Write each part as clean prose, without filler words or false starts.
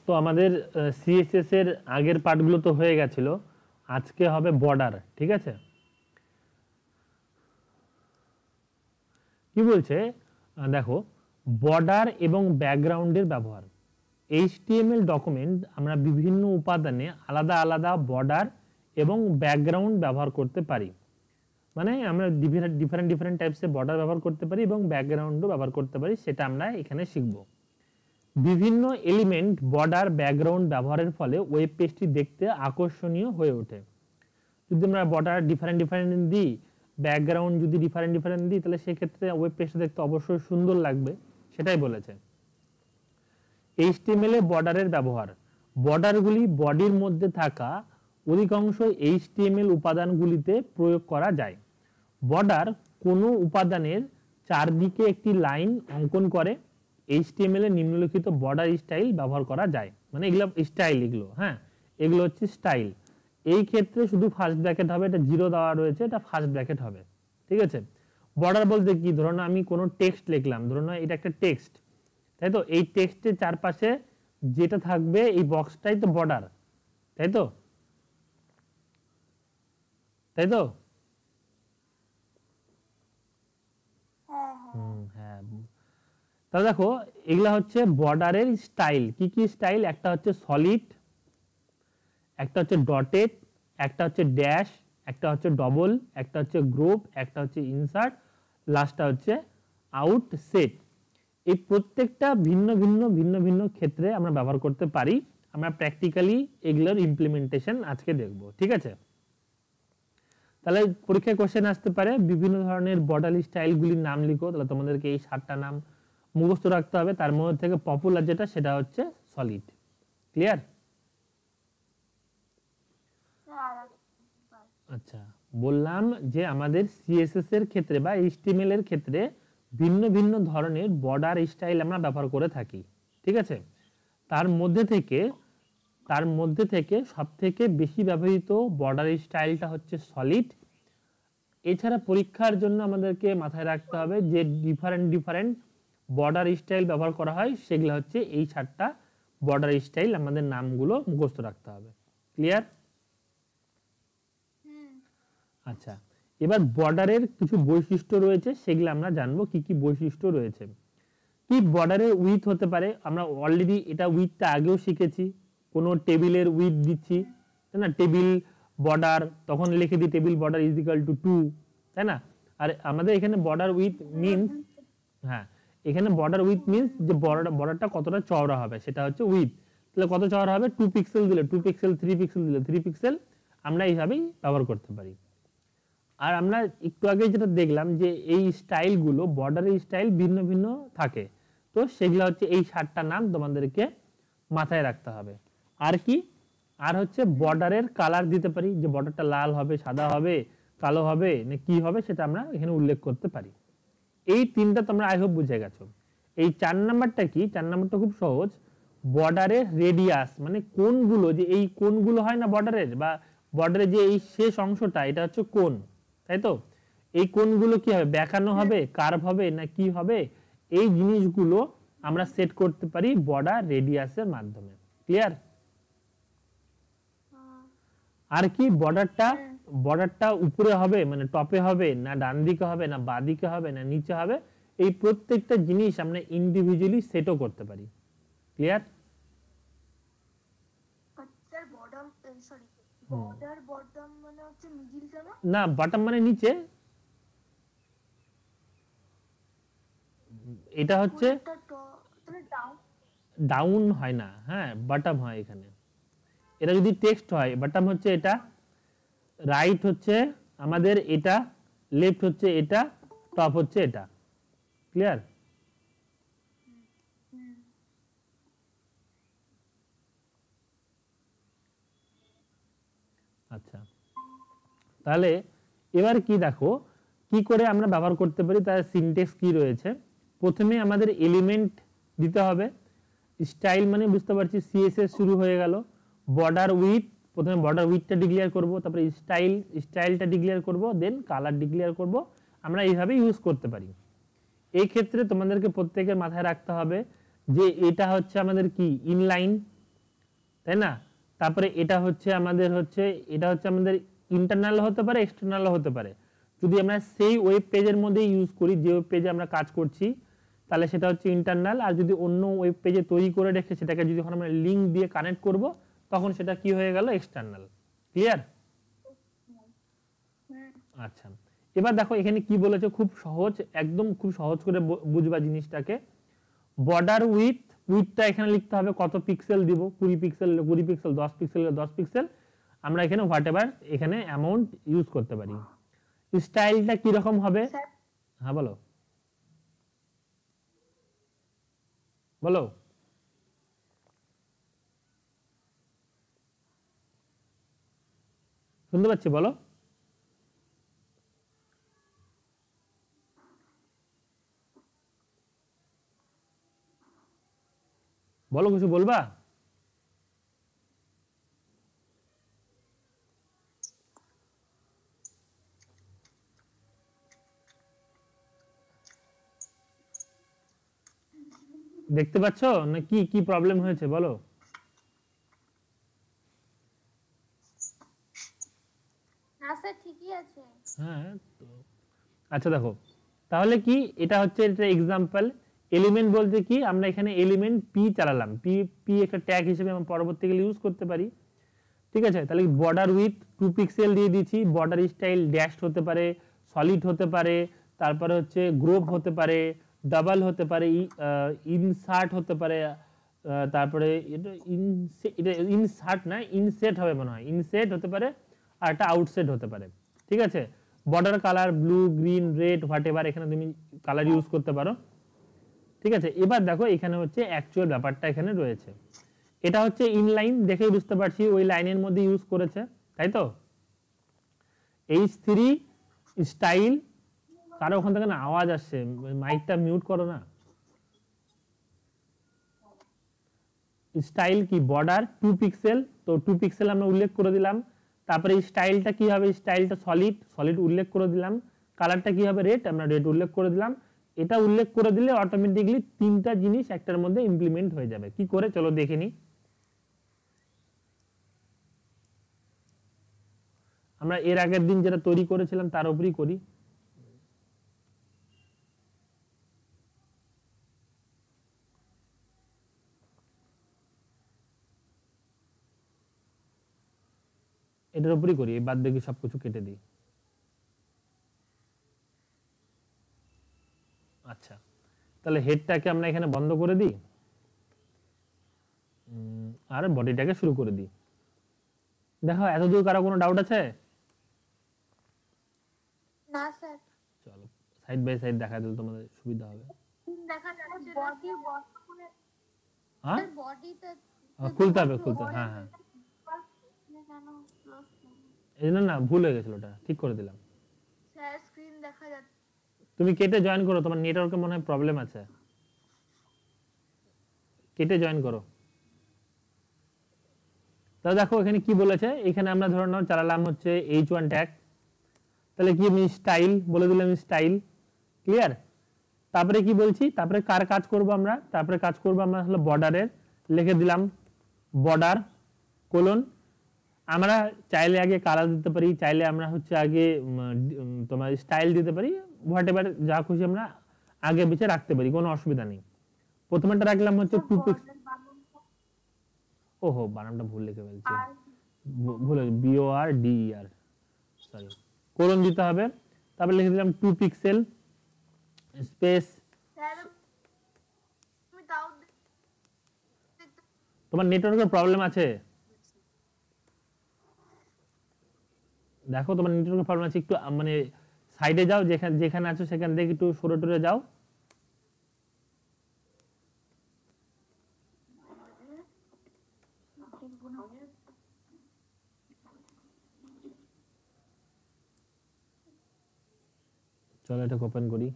তো আমাদের সিএসএস এর আগের পার্টগুলো তো হয়ে গেছিল, আজকে হবে বর্ডার। ঠিক আছে, কি বলছে দেখো, বর্ডার এবং ব্যাকগ্রাউন্ডের ব্যবহার। এইচটিএমএল ডকুমেন্ট আমরা বিভিন্ন উপাদানে আলাদা আলাদা বর্ডার এবং ব্যাকগ্রাউন্ড ব্যবহার করতে পারি। মানে আমরা ডিফারেন্ট ডিফারেন্ট টাইপসের বর্ডার ব্যবহার করতে পারি এবং ব্যাকগ্রাউন্ডও ব্যবহার করতে পারি, সেটা আমরা এখানে শিখব। বিভিন্ন এলিমেন্ট বর্ডার ব্যাকগ্রাউন্ড ব্যবহারের ফলে ওয়েব পেজটি দেখতে আকর্ষণীয় হয়ে ওঠে। যদি আমরা বর্ডার ডিফারেন্ট ডিফারেন্ট দিই, ব্যাকগ্রাউন্ড যদি ডিফারেন্ট ডিফারেন্ট দিই, তাহলে সেক্ষেত্রে ওয়েব পেজটা দেখতে অবশ্যই সুন্দর লাগবে, সেটাই বলেছে। এইচটিএমএল এ বর্ডারের ব্যবহার। বর্ডারগুলি বডির মধ্যে থাকা অধিকাংশ এইচটিএমএল উপাদানগুলিতে প্রয়োগ করা যায়। বর্ডার কোনো উপাদানের চারদিকে একটি লাইন অঙ্কন করে। এইচটিএমএল এ নিম্নলিখিত বর্ডার স্টাইল ব্যবহার করা যায়। মানে এগুলো স্টাইল, এগুলো হচ্ছে স্টাইল। এই ক্ষেত্রে শুধু ফার্স্ট ব্র্যাকেট হবে, এটা 0 দেওয়া রয়েছে, এটা ফার্স্ট ব্র্যাকেট হবে। ঠিক আছে, বর্ডার বলতে কি, ধরুন আমি কোনো টেক্সট লিখলাম, ধরুন এটা একটা টেক্সট, তাই তো, এই টেক্সটের চারপাশে যেটা থাকবে এই বক্সটাই তো বর্ডার, তাই তো, তাই তো। হ্যাঁ, তাহলে দেখো এগুলা হচ্ছে বর্ডারের স্টাইল। কি কি স্টাইল? একটা হচ্ছে সলিড, একটা হচ্ছে ডটেড, একটা হচ্ছে ড্যাশ, একটা হচ্ছে ডবল, একটা হচ্ছে গ্রুপ, একটা হচ্ছে ইনসার্ট, লাস্টটা হচ্ছে আউট সেট। এই প্রত্যেকটা ভিন্ন ভিন্ন ভিন্ন ভিন্ন ক্ষেত্রে আমরা ব্যবহার করতে পারি। আমরা প্র্যাকটিক্যালি এগুলোর ইমপ্লিমেন্টেশন আজকে দেখব। ঠিক আছে, তাহলে পরীক্ষায় কোশ্চেন আসতে পারে বিভিন্ন ধরনের বর্ডার স্টাইলগুলির নাম লিখো। তাহলে তোমাদেরকে এই 7টা নাম মুখস্থ রাখতে হবে। তার মধ্যে থেকে পপুলার যেটা, সেটা হচ্ছে সলিড। ক্লিয়ার? আচ্ছা, বললাম যে আমাদের সিএসএস এর ক্ষেত্রে বা এইচটিএমএল এর ক্ষেত্রে ভিন্ন ভিন্ন ধরনের বর্ডার স্টাইল আমরা ব্যবহার করে থাকি। ঠিক আছে, তার মধ্যে থেকে সবথেকে বেশি ব্যবহৃত বর্ডার স্টাইলটা হচ্ছে সলিড। এছাড়া পরীক্ষার জন্য আমাদেরকে মাথায় রাখতে হবে যে ডিফারেন্ট ডিফারেন্ট বর্ডার স্টাইল ব্যবহার করা হয়, সেগুলো হচ্ছে এই 7টা বর্ডার স্টাইল। আমাদের নামগুলো মুখস্থ রাখতে হবে। ক্লিয়ার? আচ্ছা, এবার বর্ডারের কিছু বৈশিষ্ট্য রয়েছে, সেগুলো আমরা জানবো কি কি বৈশিষ্ট্য রয়েছে। কি বর্ডারের উইথ হতে পারে, আমরা অলরেডি এটা উইথটা আগেও শিখেছি। কোনো টেবিলের উইথ দিচ্ছি, তাই না, টেবিল বর্ডার, তখন লিখে দিই table border is equal to 2, তাই না। আর আমাদের এখানে বর্ডার উইথ মিনস, হ্যাঁ, এখানে বর্ডার উইথ মিনস যে বর্ডারটা কতটা চওড়া হবে, সেটা হচ্ছে উইথ। তাহলে কত চওড়া হবে? 2 পিক্সেল দিলে 2 পিক্সেল, 3 পিক্সেল দিলে 3 পিক্সেল, আমরা এইভাবেই ব্যবহার করতে পারি। আর আমরা একটু আগে যেটা দেখলাম যে এই স্টাইলগুলো, বর্ডারের স্টাইল ভিন্ন ভিন্ন থাকে, তো সেগুলো হচ্ছে এই 7টা নাম তোমাদেরকে মাথায় রাখতে হবে। আর কি, আর হচ্ছে বর্ডারের কালার দিতে পারি, যে বর্ডারটা লাল হবে, সাদা হবে, কালো হবে, না কি হবে, সেটা আমরা এখানে উল্লেখ করতে পারি। এই 3টা তোমরা আই হোপ বুঝে গেছো। এই 4 নাম্বারটা কি? 4 নাম্বারটা খুব সহজ। বর্ডারের রেডিয়াস, মানে কোণগুলো, যে এই কোণগুলো হয় না বর্ডারের, বা বর্ডারের যে এই শেষ অংশটা, এটা হচ্ছে কোণ, তাই তো। এই কোণগুলো কি হবে? বেঁকানো হবে, কার্ভ হবে, না কি হবে, এই জিনিসগুলো আমরা সেট করতে পারি বর্ডার রেডিয়াসের মাধ্যমে। ক্লিয়ার? আর কি, বর্ডারটা উপরে হবে, মানে টপে হবে, না ডান দিকে হবে, না বাঁ দিকে হবে, না নিচে হবে, এই প্রত্যেকটা জিনিস আমরা ইন্ডিভিজুয়ালি সেটও করতে পারি। ক্লিয়ার? না, বটম মানে নিচে, এটা হচ্ছে ডাউন হয় না, হ্যাঁ, বটম হয় এখানে। এটা যদি টেক্সট হয়, বটম হচ্ছে এটা, রাইট হচ্ছে আমাদের এটা, লেফট হচ্ছে এটা, টপ হচ্ছে এটা। ক্লিয়ার? আচ্ছা, তাহলে এবার কি দেখো কি করে আমরা ব্যবহার করতে পারি, তার সিনট্যাক্স কি রয়েছে। প্রথমে আমাদের এলিমেন্ট দিতে হবে। স্টাইল মানে বুঝতে পারছি সিএসএস শুরু হয়ে গেল। বর্ডার উইথ, প্রথমে বর্ডার উইথটা ডিক্লেয়ার করব, তারপরে স্টাইলটা ডিক্লেয়ার করব, দেন কালার ডিক্লেয়ার করব। আমরা এইভাবে ইউজ করতে পারি। এই ক্ষেত্রে তোমাদেরকে প্রত্যেকের মাথায় রাখতে হবে যে এটা হচ্ছে আমাদের কি ইনলাইন, তাই না? তারপরে এটা হচ্ছে আমাদের ইন্টারনাল হতে পারে, এক্সটার্নাল হতে পারে। যদি আমরা সেই ওয়েব পেজের মধ্যে ইউজ করি, যে ওয়েব পেজে আমরা কাজ করছি, তাহলে সেটা হচ্ছে ইন্টারনাল। আর যদি অন্য ওয়েব পেজে তৈরি করে রেখে সেটাকে যদি আমরা লিঙ্ক দিয়ে কানেক্ট করব, তখন সেটা কি হয়ে গেল? এক্সটার্নাল। ক্লিয়ার? আচ্ছা, এবার দেখো এখানে কি বলেছে, খুব সহজ, একদম খুব সহজ করে বুঝবা জিনিসটাকে। বর্ডার উইথটা এখানে লিখতে হবে, কত পিক্সেল দিব, 20 পিক্সেল 20 পিক্সেল, 10 পিক্সেল 10 পিক্সেল, আমরা এখানে হোয়াটএভার এখানে অ্যামাউন্ট ইউজ করতে পারি। স্টাইলটা কি রকম হবে? হ্যাঁ বলো বলো। শুনতে পাচ্ছি, বলো। বলো, কিছু বলবা? দেখতে পাচ্ছ না? কি কি প্রবলেম হয়েছে বলো। না স্যার, ঠিকই আছে। হ্যাঁ, তো আচ্ছা দেখো, তাহলে কি এটা হচ্ছে, এটা এক্সাম্পল। এলিমেন্ট বলতে কি, আমরা এখানে এলিমেন্ট পি চালালাম, পি পি একটা ট্যাগ হিসেবে আমরা পরবর্তীকালে ইউজ করতে পারি। ঠিক আছে, তাহলে বর্ডার উইথ 2 পিক্সেল দিয়ে দিয়েছি। বর্ডার স্টাইল ড্যাশড হতে পারে, সলিড হতে পারে, তারপরে হচ্ছে গ্রুপ হতে পারে, ডাবল হতে পারে, ইনসার্ট হতে পারে, তারপরে এটা ইনসার্ট না, ইনসেট হবে মনে হয়, ইনসেট হতে পারে, আর একটা আউটসেট হতে পারে। ঠিক আছে, border colour blue, green, red, whatever এখানে তুমি কালার ইউজ করতে পারো। ঠিক আছে, এবার দেখো এখানে হচ্ছে অ্যাকচুয়াল ব্যাপারটা এখানে রয়েছে। এটা হচ্ছে ইনলাইন, দেখেই বুঝতে পারছি ওই লাইনের মধ্যে ইউজ করেছে, তাই তো। H3 স্টাইল, কারো ওখান থেকে না আওয়াজ আসছে, মাইকটা মিউট করো না। স্টাইল কি, বর্ডার 2 পিক্সেল, তো 2 পিক্সেল আমরা উল্লেখ করে দিলাম। তারপরে স্টাইলটা কি হবে, স্টাইলটা সলিড, সলিড উল্লেখ করে দিলাম। কালারটা কি হবে, রেড, আমরা রেড উল্লেখ করে দিলাম। এটা উল্লেখ করে দিলে অটোমেটিকলি তিনটা জিনিস একটার মধ্যে ইমপ্লিমেন্ট হয়ে যাবে। কি করে, চলো দেখে নিই। আমরা এর আগের দিন যেটা তৈরি করেছিলাম তার উপরই করি। এটার উপরই করি, বাদ বাকি সবকিছু কেটে দিই। আচ্ছা, তাহলে হেডটাকে আমরা এখানে বন্ধ করে দিই, আর বডিটাকে শুরু করে দিই। দেখো এতদূর কারো কোনো ডাউট আছে? না স্যার। চলো সাইড বাই সাইড দেখা দিলে তোমাদের সুবিধা হবে। দেখা যাচ্ছে বডি বর্তমানে, হ্যাঁ, বডিতে খুলতে হবে, হ্যাঁ হ্যাঁ, এই জন্য না, ভুল হয়ে গেছিল, ওটা ঠিক করে দিলাম। স্যার স্ক্রিন দেখা যাচ্ছে। তুমি কেটে জয়েন করো, তোমার নেটওয়ার্কে মনে হয় প্রবলেম আছে, কেটে জয়েন করো। তাহলে দেখো এখানে কি বলেছে, এখানে আমরা ধরে নাও চালালাম হচ্ছে H1 ট্যাগ, তাহলে কি আমি স্টাইল বলে দিলাম, স্টাইল। ক্লিয়ার? তারপরে কি বলছি, তারপরে কার কাজ করব আমরা, তারপরে কাজ করব আমরা হলো বর্ডারের, লিখে দিলাম বর্ডার কোলন। আমরা চাইলে আগে কালার দিতে পারি, চাইলে আমরা হচ্ছে আগে তোমার স্টাইল দিতে পারি, হোয়াটএভার যা খুশি আমরা আগে পিছে রাখতে পারি, কোনো অসুবিধা নেই। প্রথমেটা রাখলাম হচ্ছে 2 পিক্সেল, ওহো বানানটা ভুল লিখে ফেলছি, ভুল BORDER, সরি, কোলন দিতে হবে। তারপরে লিখে দিলাম 2 পিক্সেল স্পেস। তোমার নেটওয়ার্কের প্রবলেম আছে, দেখো তোমার নেটওয়ার্কের প্রবলেম আছে, একটু মানে সাইডে যাও, যেখানে যেখানে আছো সেখান থেকে একটু সরে টরে যাও। চলো এটা ওপেন করি,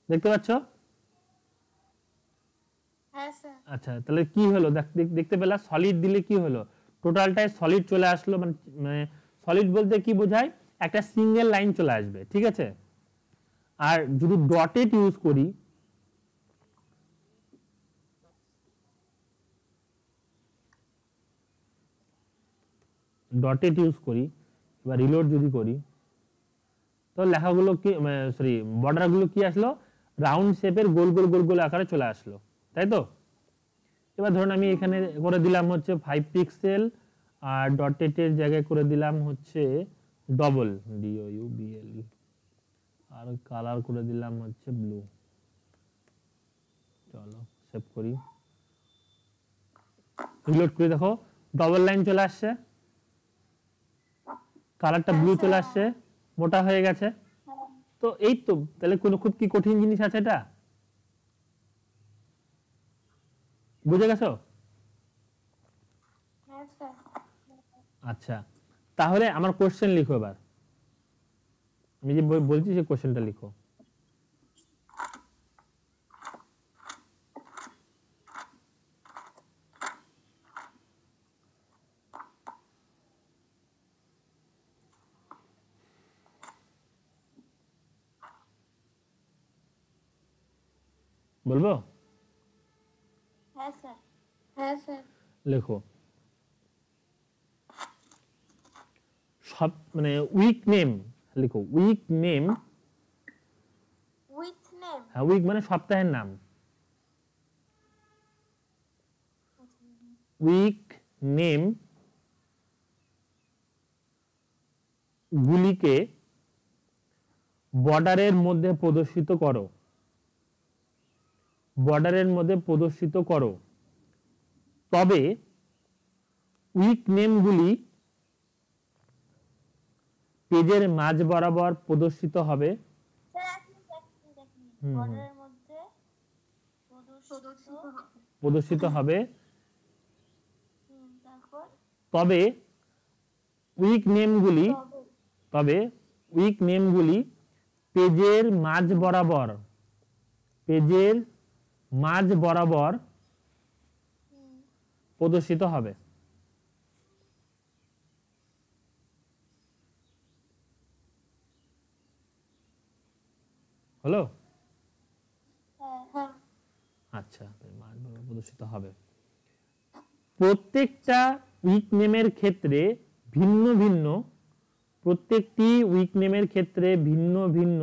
দেখতে পাচ্ছ? হ্যাঁ স্যার। আচ্ছা, তাহলে কি হলো, দেখতে পেলা, সলিড দিলে কি হলো, টোটালটাই সলিড চলে আসলো। মানে সলিড বলতে কি বোঝায়, একটা সিঙ্গেল লাইন চলে আসবে। ঠিক আছে, আর যদি ডটেড ইউজ করি, ডটেড ইউজ করি বা রিলোড যদি করি, তো লেখাগুলো কি সরি বর্ডারগুলো কি আসলো, রাউন্ড শেপের গোল গোল গোল গোল আকারে চলে আসলো, তাই তো? এবার ধরুন আমি এখানে করে দিলাম হচ্ছে 5 পিক্সেল আর ডটেটের জায়গায় করে দিলাম হচ্ছে ডবল DOUBLE, আর কালার করে দিলাম হচ্ছে ব্লু। চলো সেভ করি, রিলোড করে দেখো ডবল লাইন চলে আসছে, কালারটা ব্লু চলে আসছে, মোটা হয়ে গেছে। তো এই তো, তাহলে কোনো খুব কি কঠিন জিনিস আছে এটা? বুঝে গেছো? হ্যাঁ স্যার। আচ্ছা, তাহলে আমার কোশ্চেন লিখো এবার, আমি যে বলছি সেই কোশ্চেনটা লিখো। বলবো? হ্যাঁ স্যার। হ্যাঁ স্যার। লেখো সব মানে উইক নেম, লিখো উইক নেম। With name. হ্যাঁ, উইক মানে সপ্তাহের নাম। উইক নেম গুলিকে বর্ডারের মধ্যে প্রদর্শিত করো, বর্ডারের মধ্যে প্রদর্শিত করো। তবে উইক নেমগুলি পেজের মাঝ বরাবর প্রদর্শিত হবে। স্যার এক মিনিট এক মিনিট এক মিনিট। হুম, হুম। বর্ডারের মধ্যে প্রদর্শিত হবে। তারপর তবে উইক নেমগুলি, তবে উইক নেমগুলি পেজের মাঝ বরাবর, পেজের মাঝ বরাবর প্রদর্শিত হবে। হলো? হ্যাঁ। আচ্ছা, মাঝ বরাবর প্রদর্শিত হবে। প্রত্যেকটা উইক নেমের ক্ষেত্রে ভিন্ন ভিন্ন, প্রত্যেকটি উইক নেমের ক্ষেত্রে ভিন্ন ভিন্ন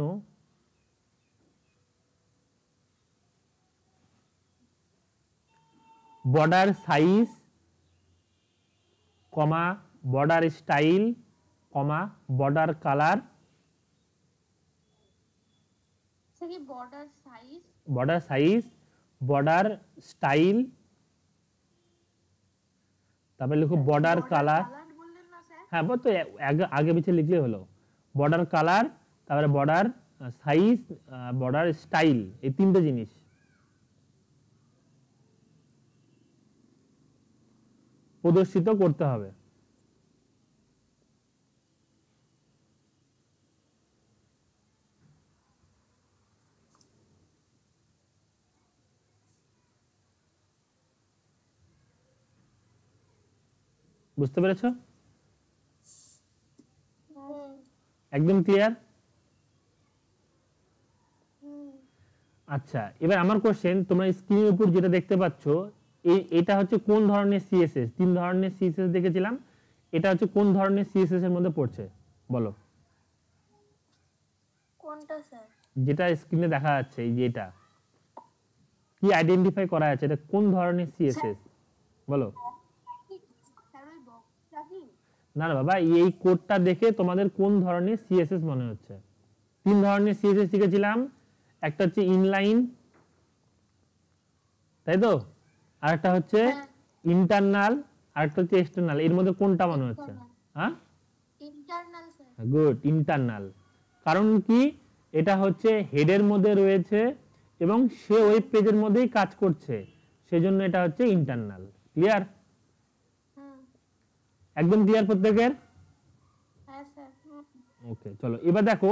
বর্ডার সাইজ, কমা বর্ডার স্টাইল, কমা বর্ডার কালার, স্যার কি border size? Border size, border style, তারপরে লিখো বর্ডার কালার। বললেন না স্যার? হ্যাঁ, তো আগে পিছিয়ে লিখলে হলো। বর্ডার কালার, তারপরে বর্ডার সাইজ, বর্ডার স্টাইল, এই তিনটে জিনিস প্রদর্শিত করতে হবে। বুঝতে পেরেছো? একদম ক্লিয়ার? আচ্ছা, এবার আমার কোশ্চেন, তোমরা স্ক্রিনের উপর যেটা দেখতে পাচ্ছ, এটা হচ্ছে কোন ধরনের সিএসএস? তিন ধরনের সিএসএস দেখেছিলাম, এটা হচ্ছে কোন ধরনের সিএসএস এর মধ্যে পড়ছে বলো? কোনটা স্যার? যেটা স্ক্রিনে দেখা যাচ্ছে, এই যে এটা কি আইডেন্টিফাই করা আছে, এটা কোন ধরনের সিএসএস বলো? স্যার ওই বক্সটা কি? না না বাবা, এই কোডটা দেখে তোমাদের কোন ধরনের সিএসএস মনে হচ্ছে? তিন ধরনের সিএসএস শিখেছিলাম, একটা হচ্ছে ইনলাইন, তাই তো? আরেকটা হচ্ছে ইন্টারনাল, আরেকটা হচ্ছে এক্সটার্নাল। এর মধ্যে কোনটা মনে হচ্ছে? হ্যাঁ, ইন্টারনাল স্যার। Good, internal. কারণ কি, এটা হচ্ছে হেডের মধ্যে রয়েছে এবং সে ওয়েব পেজের মধ্যেই কাজ করছে, সেজন্য এটা হচ্ছে ইন্টারনাল। ক্লিয়ার? একদম ক্লিয়ার প্রত্যেকের? হ্যাঁ স্যার। ওকে, চলো এবার দেখো,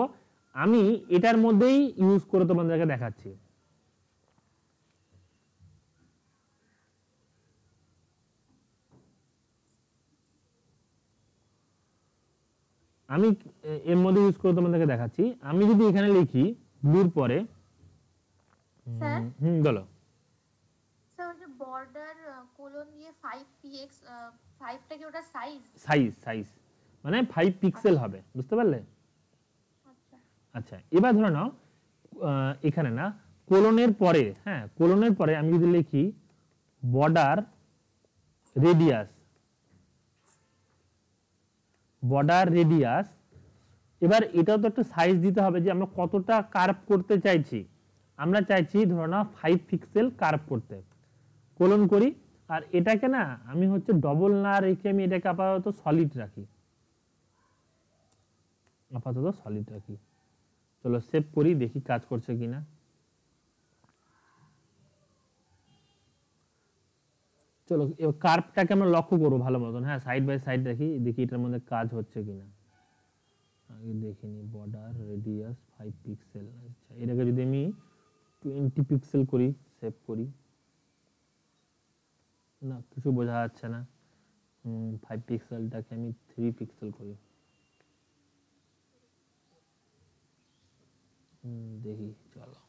আমি এটার মধ্যেই ইউজ করে তোমাদেরকে দেখাচ্ছি। আমি এর মধ্যে ইউজ করে তোমাদেরকে দেখাচ্ছি। আমি যদি এখানে লিখি ব্লুর পরে, স্যার বলো। স্যার ওই যে বর্ডার কোলন দিয়ে 5px 5টা কি ওটা সাইজ? সাইজ মানে 5 পিক্সেল হবে, বুঝতে পারলে? আচ্ছা আচ্ছা, এবার ধরে নাও এখানে না কোলনের পরে, হ্যাঁ কোলনের পরে আমি যদি লিখি বর্ডার রেডিয়াস, এবার এটাও তো একটা সাইজ দিতে হবে যে আমরা কতটা কার্ভ করতে চাইছি। আমরা চাইছি ধরো না 5 পিক্সেল কার্ভ করতে, কোলন করি। আর এটাকে না আমি হচ্ছে ডবল না রেখে আমি এটাকে আপাতত সলিড রাখি, চলো সেভ করি, দেখি কাজ করছে কিনা। চলো এবার কার্ভটাকে আমরা লক্ষ্য করবো ভালো মতন, হ্যাঁ সাইড বাই সাইড রাখি, দেখি এটার মধ্যে কাজ হচ্ছে কিনা। আগে দেখে নি বর্ডার রেডিয়াস 5 পিক্সেল। আচ্ছা, এটাকে যদি আমি 20 পিক্সেল করি, সেভ করি, না কিছু বোঝা যাচ্ছে না। 5 পিক্সেলটাকে আমি 3 পিক্সেল করি, দেখি চলো।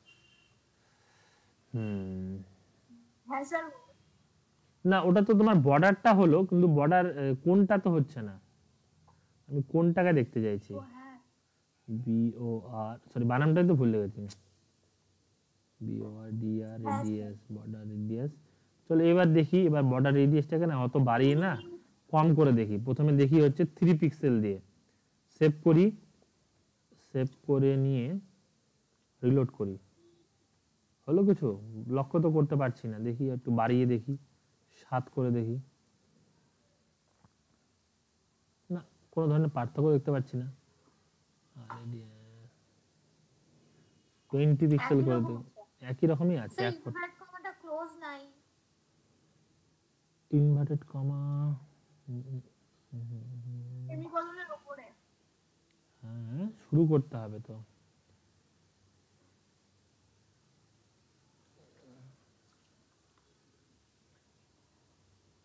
হ্যাঁ স্যার। না ওটা তো তোমার বর্ডারটা হলো, কিন্তু বর্ডার কোনটা তো হচ্ছে না, আমি কোনটাকে দেখতে চাইছি। হ্যাঁ BOR, সরি বানামটাই তো ভুলে গেছি, BORDR রেডিয়াস, বর্ডার রেডিয়াস। চলো এবার দেখি, এবার বর্ডার রেডিয়াসটাকে না অত বাড়িয়ে না কম করে দেখি। প্রথমে দেখি হচ্ছে 3 পিক্সেল দিয়ে, সেভ করি, সেভ করে নিয়ে রিলোড করি। হলো কিছু? লক্ষ্য তো করতে পারছি না, দেখি একটু বাড়িয়ে দেখি, 7 করে দেখি, না কোনো ধরনের পার্থক্য দেখতে পাচ্ছি না। 20 পিক্সেল করে দিই, একই রকমই আছে। স্যার ইনভার্ট কমাটা ক্লোজ নাই। ইনভার্টেড কমা, সেমিকোলনের উপরে। হ্যাঁ শুরু করতে হবে তো।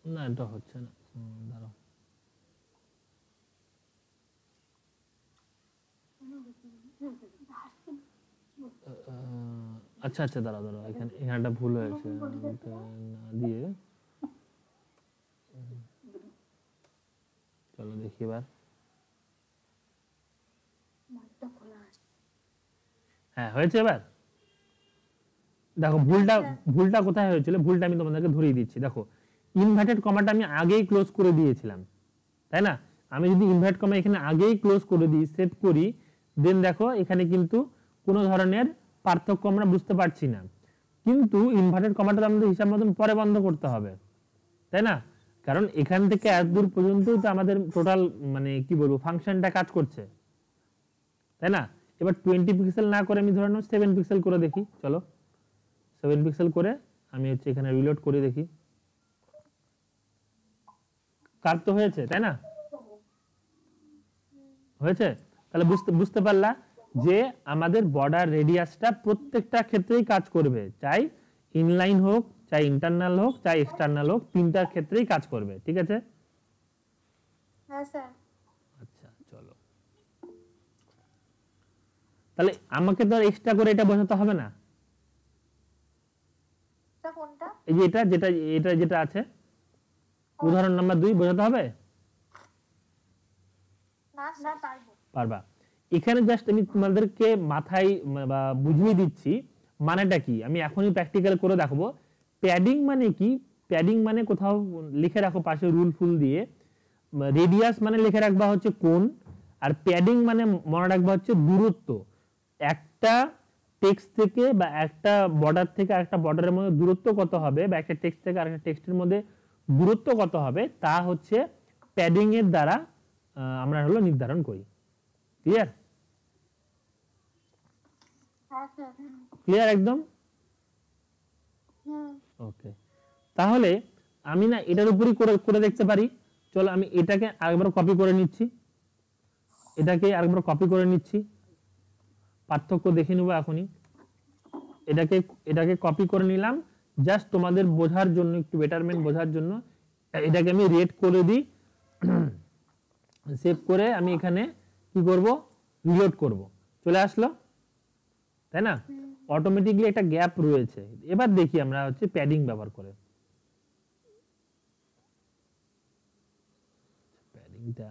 না এটা হচ্ছে না, দাঁড়াও। আচ্ছা আচ্ছা দাঁড়াও, এখানে একটা ভুল হয়েছে, এটা না দিয়ে চলো দেখি এবার। হ্যাঁ হয়েছে এবার। দেখো ভুলটা কোথায় হয়েছিল, ভুলটা আমি তোমাদেরকে ধরিয়ে দিচ্ছি। দেখো ইনভার্টেড কমাটা আমি আগেই ক্লোজ করে দিয়েছিলাম, তাই না? আমি যদি ইনভার্ট কমা এখানে আগেই ক্লোজ করে দিই, সেভ করি, দেন দেখো এখানে কিন্তু কোনো ধরনের পার্থক্য আমরা বুঝতে পারছি না। কিন্তু ইনভার্টেড কমাটা আমাদের হিসাব মতন পরে বন্ধ করতে হবে, তাই না? কারণ এখান থেকে এত দূর পর্যন্ত তো আমাদের টোটাল মানে কি বলবো ফাংশনটা কাজ করছে, তাই না? এবার 20 পিক্সেল না করে আমি ধরে নাও 7 পিক্সেল করে দেখি। চলো 7 পিক্সেল করে আমি হচ্ছে এখানে রিলোড করে দেখি, কাজ তো হয়েছে, তাই না? হয়েছে? তাহলে বুঝতে পারলা যে আমাদের বর্ডার রেডিয়াসটা প্রত্যেকটা ক্ষেত্রেই কাজ করবে, চাই ইনলাইন হোক, চাই ইন্টারনাল হোক, চাই এক্সটার্নাল হোক, তিনটার ক্ষেত্রেই কাজ করবে, ঠিক আছে? হ্যাঁ স্যার। আচ্ছা চলো, তাহলে আমাকে তো এক্সট্রা করে এটা বোঝাতে হবে না। কোনটা? এই যে এটা যেটা আছে উদাহরণ নাম্বার 2 বোঝাতে হবে না না পারবো। পারবা। এখানে জাস্ট আমি তোমাদেরকে মাথায় বা বুঝিয়ে দিচ্ছি মানেটা কি। আমি এখনই প্র্যাকটিক্যাল করে দেখাবো। প্যাডিং মানে কি? প্যাডিং মানে কোথাও লিখে রাখো পাশে রুল ফুল দিয়ে, রেডিয়াস মানে লিখে রাখবা হচ্ছে কোণ, আর প্যাডিং মানে মনে রাখবা হচ্ছে দূরত্ব। একটা টেক্সট থেকে বা একটা বর্ডার থেকে আরেকটা বর্ডারের মধ্যে দূরত্ব কত হবে, বা একটা টেক্সট থেকে আরেকটা টেক্সটের মধ্যে দূরত্ব কত হবে, তা হচ্ছে প্যাডিং এর দ্বারা আমরা হলো নির্ধারণ করি। ক্লিয়ার? হ্যাঁ স্যার। ক্লিয়ার একদম? ওকে, তাহলে আমি না এটার উপরই করে দেখতে পারি। চলো আমি এটাকে আরেকবার কপি করে নিচ্ছি, এটাকে আরেকবার কপি করে নিচ্ছি, পার্থক্য দেখে নেবো এখনই। এটাকে কপি করে নিলাম জাস্ট তোমাদের বোঝার জন্য, একটু বেটারমেন্ট বোঝার জন্য। এটাকে আমি রেড করে দিই, সেভ করে আমি এখানে কি করব, রিলোড করব, চলে আসলো, তাই না? অটোমেটিকলি একটা গ্যাপ রয়েছে। এবার দেখি আমরা হচ্ছে প্যাডিং ব্যবহার করে। এটা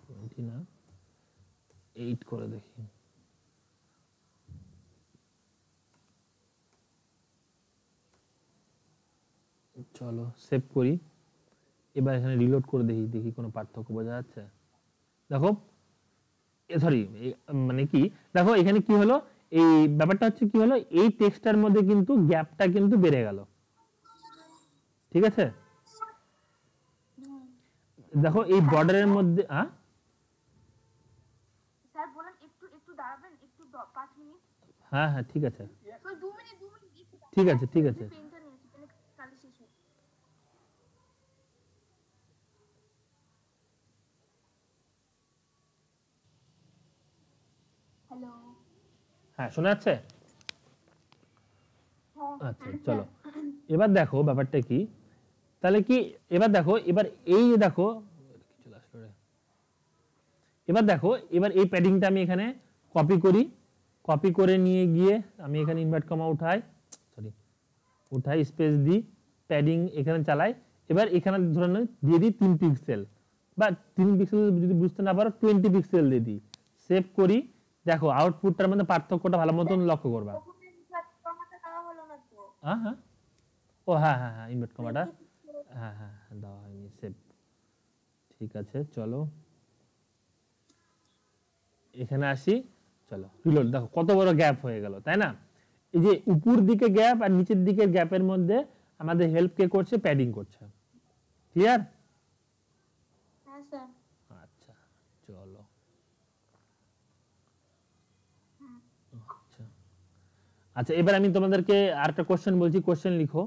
চলো না 8 করে দেখি। চলো সেভ করি, এবার এখানে রিলোড করে দেখি, দেখি কোনো পার্থক্য বোঝা যাচ্ছে। দেখো সরি মানে কি, দেখো এখানে কি হলো, এই ব্যাপারটা হচ্ছে কি হলো, এই টেক্সটার মধ্যে কিন্তু গ্যাপটা কিন্তু বেড়ে গেল, ঠিক আছে। দেখো এই বর্ডারের মধ্যে স্যার বলেন একটু একটু দাঁড়াবেন, একটু 5 মিনিট। হ্যাঁ হ্যাঁ ঠিক আছে, ওই 2 মিনিট ঠিক আছে ঠিক আছে। পেনটা নিয়েছি, পেনে কালি শেষ হয়ে। হ্যালো, হ্যাঁ শোনা যাচ্ছে? আচ্ছা চলো এবার দেখো ব্যাপারটা কি, তাহলে কি এবার দেখো, এবার এই যে দেখো চলে আসলো রে, এবার দেখো এবার এই প্যাডিংটা আমি এখানে কপি করি, কপি করে নিয়ে গিয়ে আমি এখানে ইনভার্ট কমা উঠাই, সরি উঠাই, স্পেস দিই, প্যাডিং এখানে চালাই। এবার এখানে ধরে নিই দিয়ে দিই 3 পিক্সেল, বা 3 পিক্সেল যদি বুঝতে না পারো 20 পিক্সেল দিয়ে দিই, সেভ করি। দেখো আউটপুটটার মধ্যে পার্থক্যটা ভালো মতন লক্ষ্য করবা। হ্যাঁ হ্যাঁ ও হ্যাঁ হ্যাঁ হ্যাঁ ইনভার্ট কমাটা হ্যাঁ হ্যাঁ দেওয়া হয়নি, সেভ, ঠিক আছে। চলো এখানে আসি, চলো রিলোড, দেখো কত বড় গ্যাপ হয়ে গেল, তাই না? এই যে উপর দিকে গ্যাপ আর নিচের দিকের গ্যাপের মধ্যে আমাদের হেল্প কে করছে, প্যাডিং করছে, ক্লিয়ার? হ্যাঁ স্যার। আচ্ছা চলো, আচ্ছা আচ্ছা এবার আমি তোমাদেরকে আরেকটা কোশ্চেন বলছি, কোশ্চেন লিখো।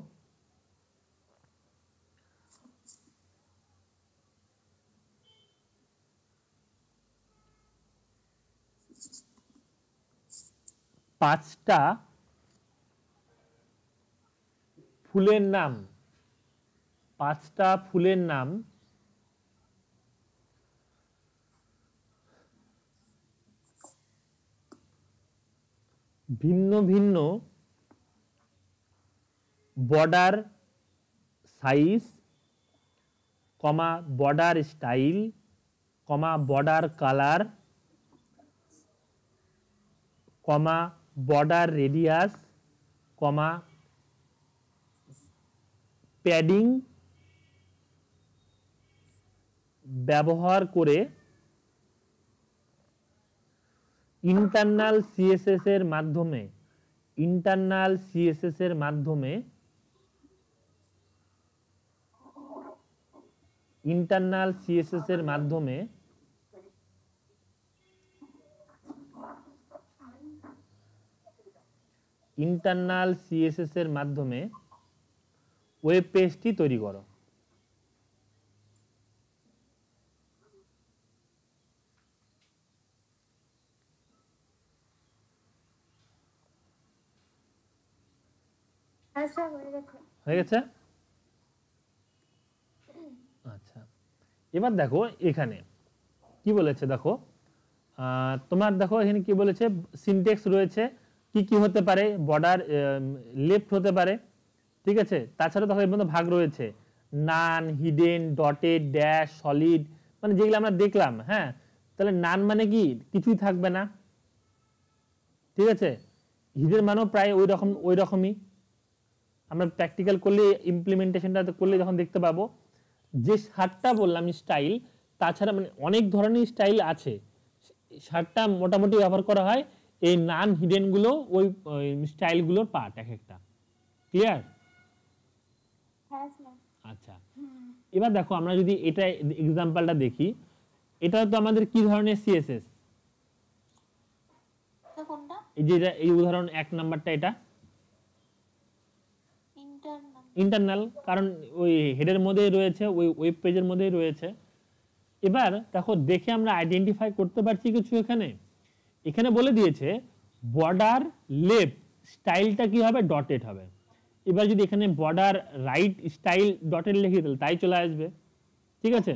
পাঁচটা ফুলের নাম, পাঁচটা ফুলের নাম ভিন্ন ভিন্ন বর্ডার সাইজ, কমা বর্ডার স্টাইল, কমা বর্ডার কালার, কমা বর্ডার রেডিয়াস, কমা প্যাডিং ব্যবহার করে ইন্টারনাল সিএসএস এর মাধ্যমে, ইন্টারনাল সিএসএস এর মাধ্যমে, ইন্টারনাল সিএসএস এর মাধ্যমে ইন্টারনাল সিএসএস এর মাধ্যমে ওয়েব পেজটি তৈরি করো। হয়ে গেছে? আচ্ছা এবার দেখো এখানে কি বলেছে, দেখো তোমার দেখো এখানে কি বলেছে, সিনট্যাক্স রয়েছে, কি কি হতে পারে, বর্ডার লেফট হতে পারে, ঠিক আছে। তাছাড়া দেখো এর মধ্যে ভাগ রয়েছে, নান, হিডেন, ডটেড, ড্যাশ, সলিড, মানে যেগুলো আমরা দেখলাম। হ্যাঁ তাহলে নান মানে কি, কিছুই থাকবে না, ঠিক আছে। হিডেন মানেও প্রায় ওই রকমই, আমরা প্র্যাকটিক্যাল করলে ইমপ্লিমেন্টেশনটা করলে যখন দেখতে পাবো। যে 7টা বললাম স্টাইল, তাছাড়া মানে অনেক ধরনের স্টাইল আছে, 7টা মোটামুটি ব্যবহার করা হয়, এই নান হিডেন গুলো ওই স্টাইলগুলোর পার্ট এক একটা, ক্লিয়ার? আচ্ছা এবার দেখো আমরা যদি এটা এক্সাম্পলটা দেখি, এটা তো আমাদের কি ধরনের সিএসএস, এই যে এই উদাহরণ 1 নাম্বারটা, এটা ইন্টারনাল, কারণ ওই হেডের মধ্যেই রয়েছে, ওই ওয়েব পেজের মধ্যেই রয়েছে। এবার দেখো দেখে আমরা আইডেন্টিফাই করতে পারছি কিছু, এখানে এখানে বলে দিয়েছে বর্ডার লেফট স্টাইলটা কি হবে, ডটেড হবে। এবার যদি এখানে বর্ডার রাইট স্টাইল ডটেড লিখে দিলে তাই চলে আসবে, ঠিক আছে।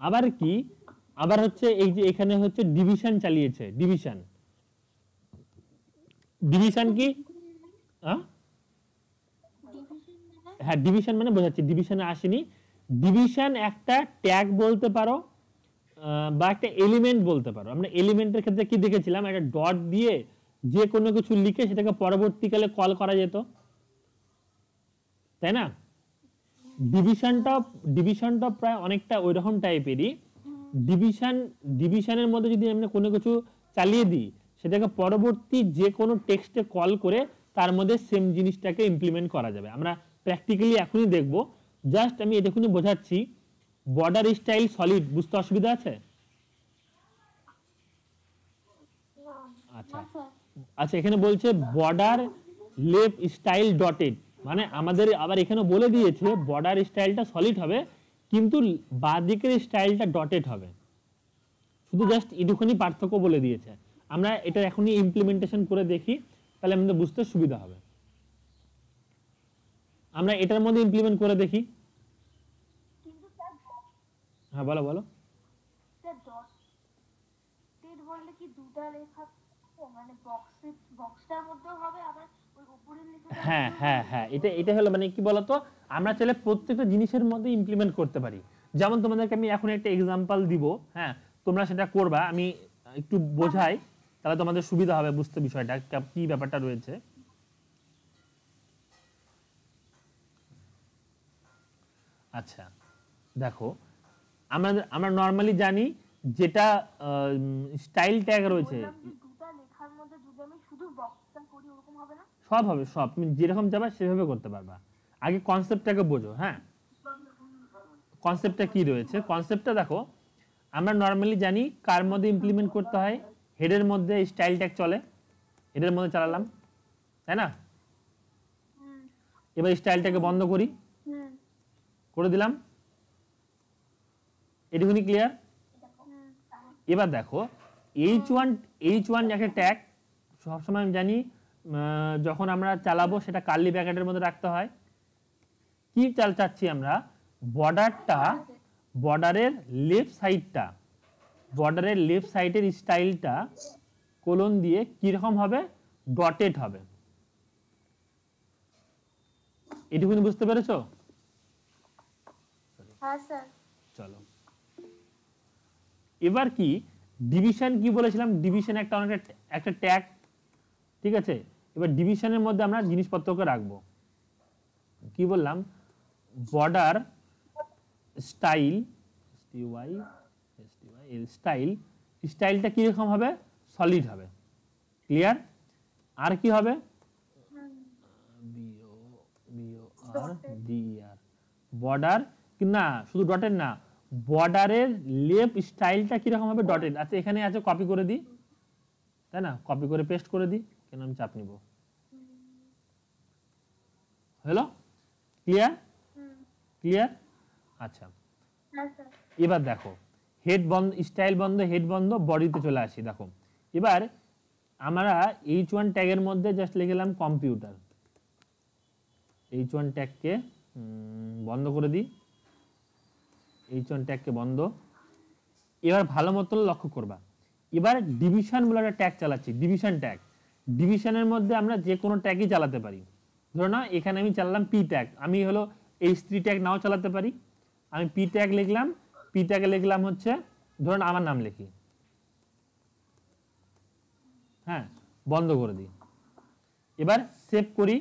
আবার কি আবার হচ্ছে এই যে এখানে হচ্ছে ডিভিশন চালিয়েছে, ডিভিশন, ডিভিশন কি হ্যাঁ হ্যাঁ ডিভিশন মানে বোঝাচ্ছি, ডিভিশনে আসেনি, ডিভিশন একটা ট্যাগ বলতে পারো বা একটা এলিমেন্ট বলতে পারো। আমরা এলিমেন্টের ক্ষেত্রে কি দেখেছিলাম, একটা ডট দিয়ে যে কোনো কিছু লিখে সেটাকে পরবর্তীকালে কল করা যেত, তাই না? ডিভিশনটা ডিভিশনটা প্রায় অনেকটা ওই রকম টাইপেরই। ডিভিশনের মধ্যে যদি আমরা কোনো কিছু চালিয়ে দিই, সেটাকে পরবর্তী যে কোনো টেক্সটে কল করে তার মধ্যে সেম জিনিসটাকে ইমপ্লিমেন্ট করা যাবে। আমরা প্র্যাকটিক্যালি এখনই দেখব। জাস্ট আমি এটুকুনি বোঝাচ্ছি, বর্ডার স্টাইল সলিড বুঝতে অসুবিধা আছে? আচ্ছা আচ্ছা, এখানে বলছে বর্ডার লেফট স্টাইল ডটেড, মানে আমাদের আবার এখানে বলে দিয়েছে বর্ডার স্টাইলটা সলিড হবে কিন্তু বাঁ দিকের স্টাইলটা ডটেড হবে। শুধু জাস্ট এটুখানি পার্থক্য বলে দিয়েছে। আমরা এটা এখনই ইমপ্লিমেন্টেশন করে দেখি, তাহলে আমাদের বুঝতে সুবিধা হবে। আমরা এটার মধ্যে ইমপ্লিমেন্ট করে দেখি। হ্যাঁ বলো বলো। বললে কি দুটো লেখা মানে বক্সটার মধ্যেও হবে, আবার ওই উপরের লেখাটা হ্যাঁ হ্যাঁ হ্যাঁ, এটা এটা হলো মানে কি বলতো, আমরা চাইলে প্রত্যেকটা জিনিসের মধ্যে ইমপ্লিমেন্ট করতে পারি। যেমন তোমাদেরকে আমি এখন একটা এক্সাম্পল দিব, হ্যাঁ তোমরা সেটা করবা, আমি একটু বোঝাই তাহলে তোমাদের সুবিধা হবে বুঝতে বিষয়টা কি ব্যাপারটা রয়েছে। আচ্ছা দেখো, আমরা আমরা নর্মালি জানি যেটা স্টাইল ট্যাগ রয়েছে, দুটো লেখার মধ্যে যদি আমি শুধু বক্সটা করি ওরকম হবে না? সব হবে, সব তুমি যেরকম যাবে সেভাবে করতে পারবা। আগে কনসেপ্টটাকে বোঝো। হ্যাঁ কনসেপ্টটা কি রয়েছে, কনসেপ্টটা দেখো, আমরা নর্মালি জানি কার মধ্যে ইমপ্লিমেন্ট করতে হয়, হেডের মধ্যে স্টাইল ট্যাগ চলে, হেডের মধ্যে চালালাম, তাই না? এবার স্টাইলটাকে বন্ধ করি, করে দিলাম, এটুকুনি ক্লিয়ার? এবার দেখো H1 একটা ট্যাগ সবসময় আমি জানি যখন আমরা চালাবো সেটা কার্লি ব্র্যাকেটের মধ্যে রাখতে হয়। কি চাচ্ছি আমরা, বর্ডারের লেফট সাইডের স্টাইলটা কোলন দিয়ে কিরকম হবে, ডটেড হবে। এটুকুনি বুঝতে পেরেছো? হ্যাঁ স্যার। চলো এবার কি ডিভিশন কি বলেছিলাম, ডিভিশন একটা ট্যাগ, ঠিক আছে? এবার ডিভিশনের মধ্যে আমরা জিনিসপত্রকে রাখবো। কি বললাম, বর্ডার স্টাইল স্টাইলটা কিরকম হবে, সলিড হবে। ক্লিয়ার? আর কি হবে, বর্ডার না শুধু ডটেড না, বর্ডারের লেফট স্টাইলটা কিরকম হবে, ডটেড। আচ্ছা এখানে আছে, কপি করে দিই, তাই না? কপি করে পেস্ট করে দিই, কেন আমি চাপ নিব। হলো? ক্লিয়ার? ক্লিয়ার? আচ্ছা এবার দেখো, হেড বন্ধ, স্টাইল বন্ধ, হেড বন্ধ, বডিতে চলে আসি। দেখো এবার আমরা H1 ট্যাগের মধ্যে জাস্ট লিখলাম কম্পিউটার, H1 ট্যাগকে বন্ধ করে দিই, H1 ট্যাগকে বন্ধ। এবার ভালো মতন লক্ষ্য করবা, এবার ডিভিশন বলে একটা ট্যাগ চালাচ্ছি, ডিভিশন ট্যাগ। ডিভিশনের মধ্যে আমরা যে কোনো ট্যাগই চালাতে পারি। ধরো না এখানে আমি চালালাম পি ট্যাগ, আমি হলো H3 ট্যাগ নাও চালাতে পারি। আমি পি ট্যাগ লিখলাম, পি ট্যাগে লিখলাম হচ্ছে ধরুন আমার নাম লিখি, হ্যাঁ বন্ধ করে দিই। এবার সেভ করি,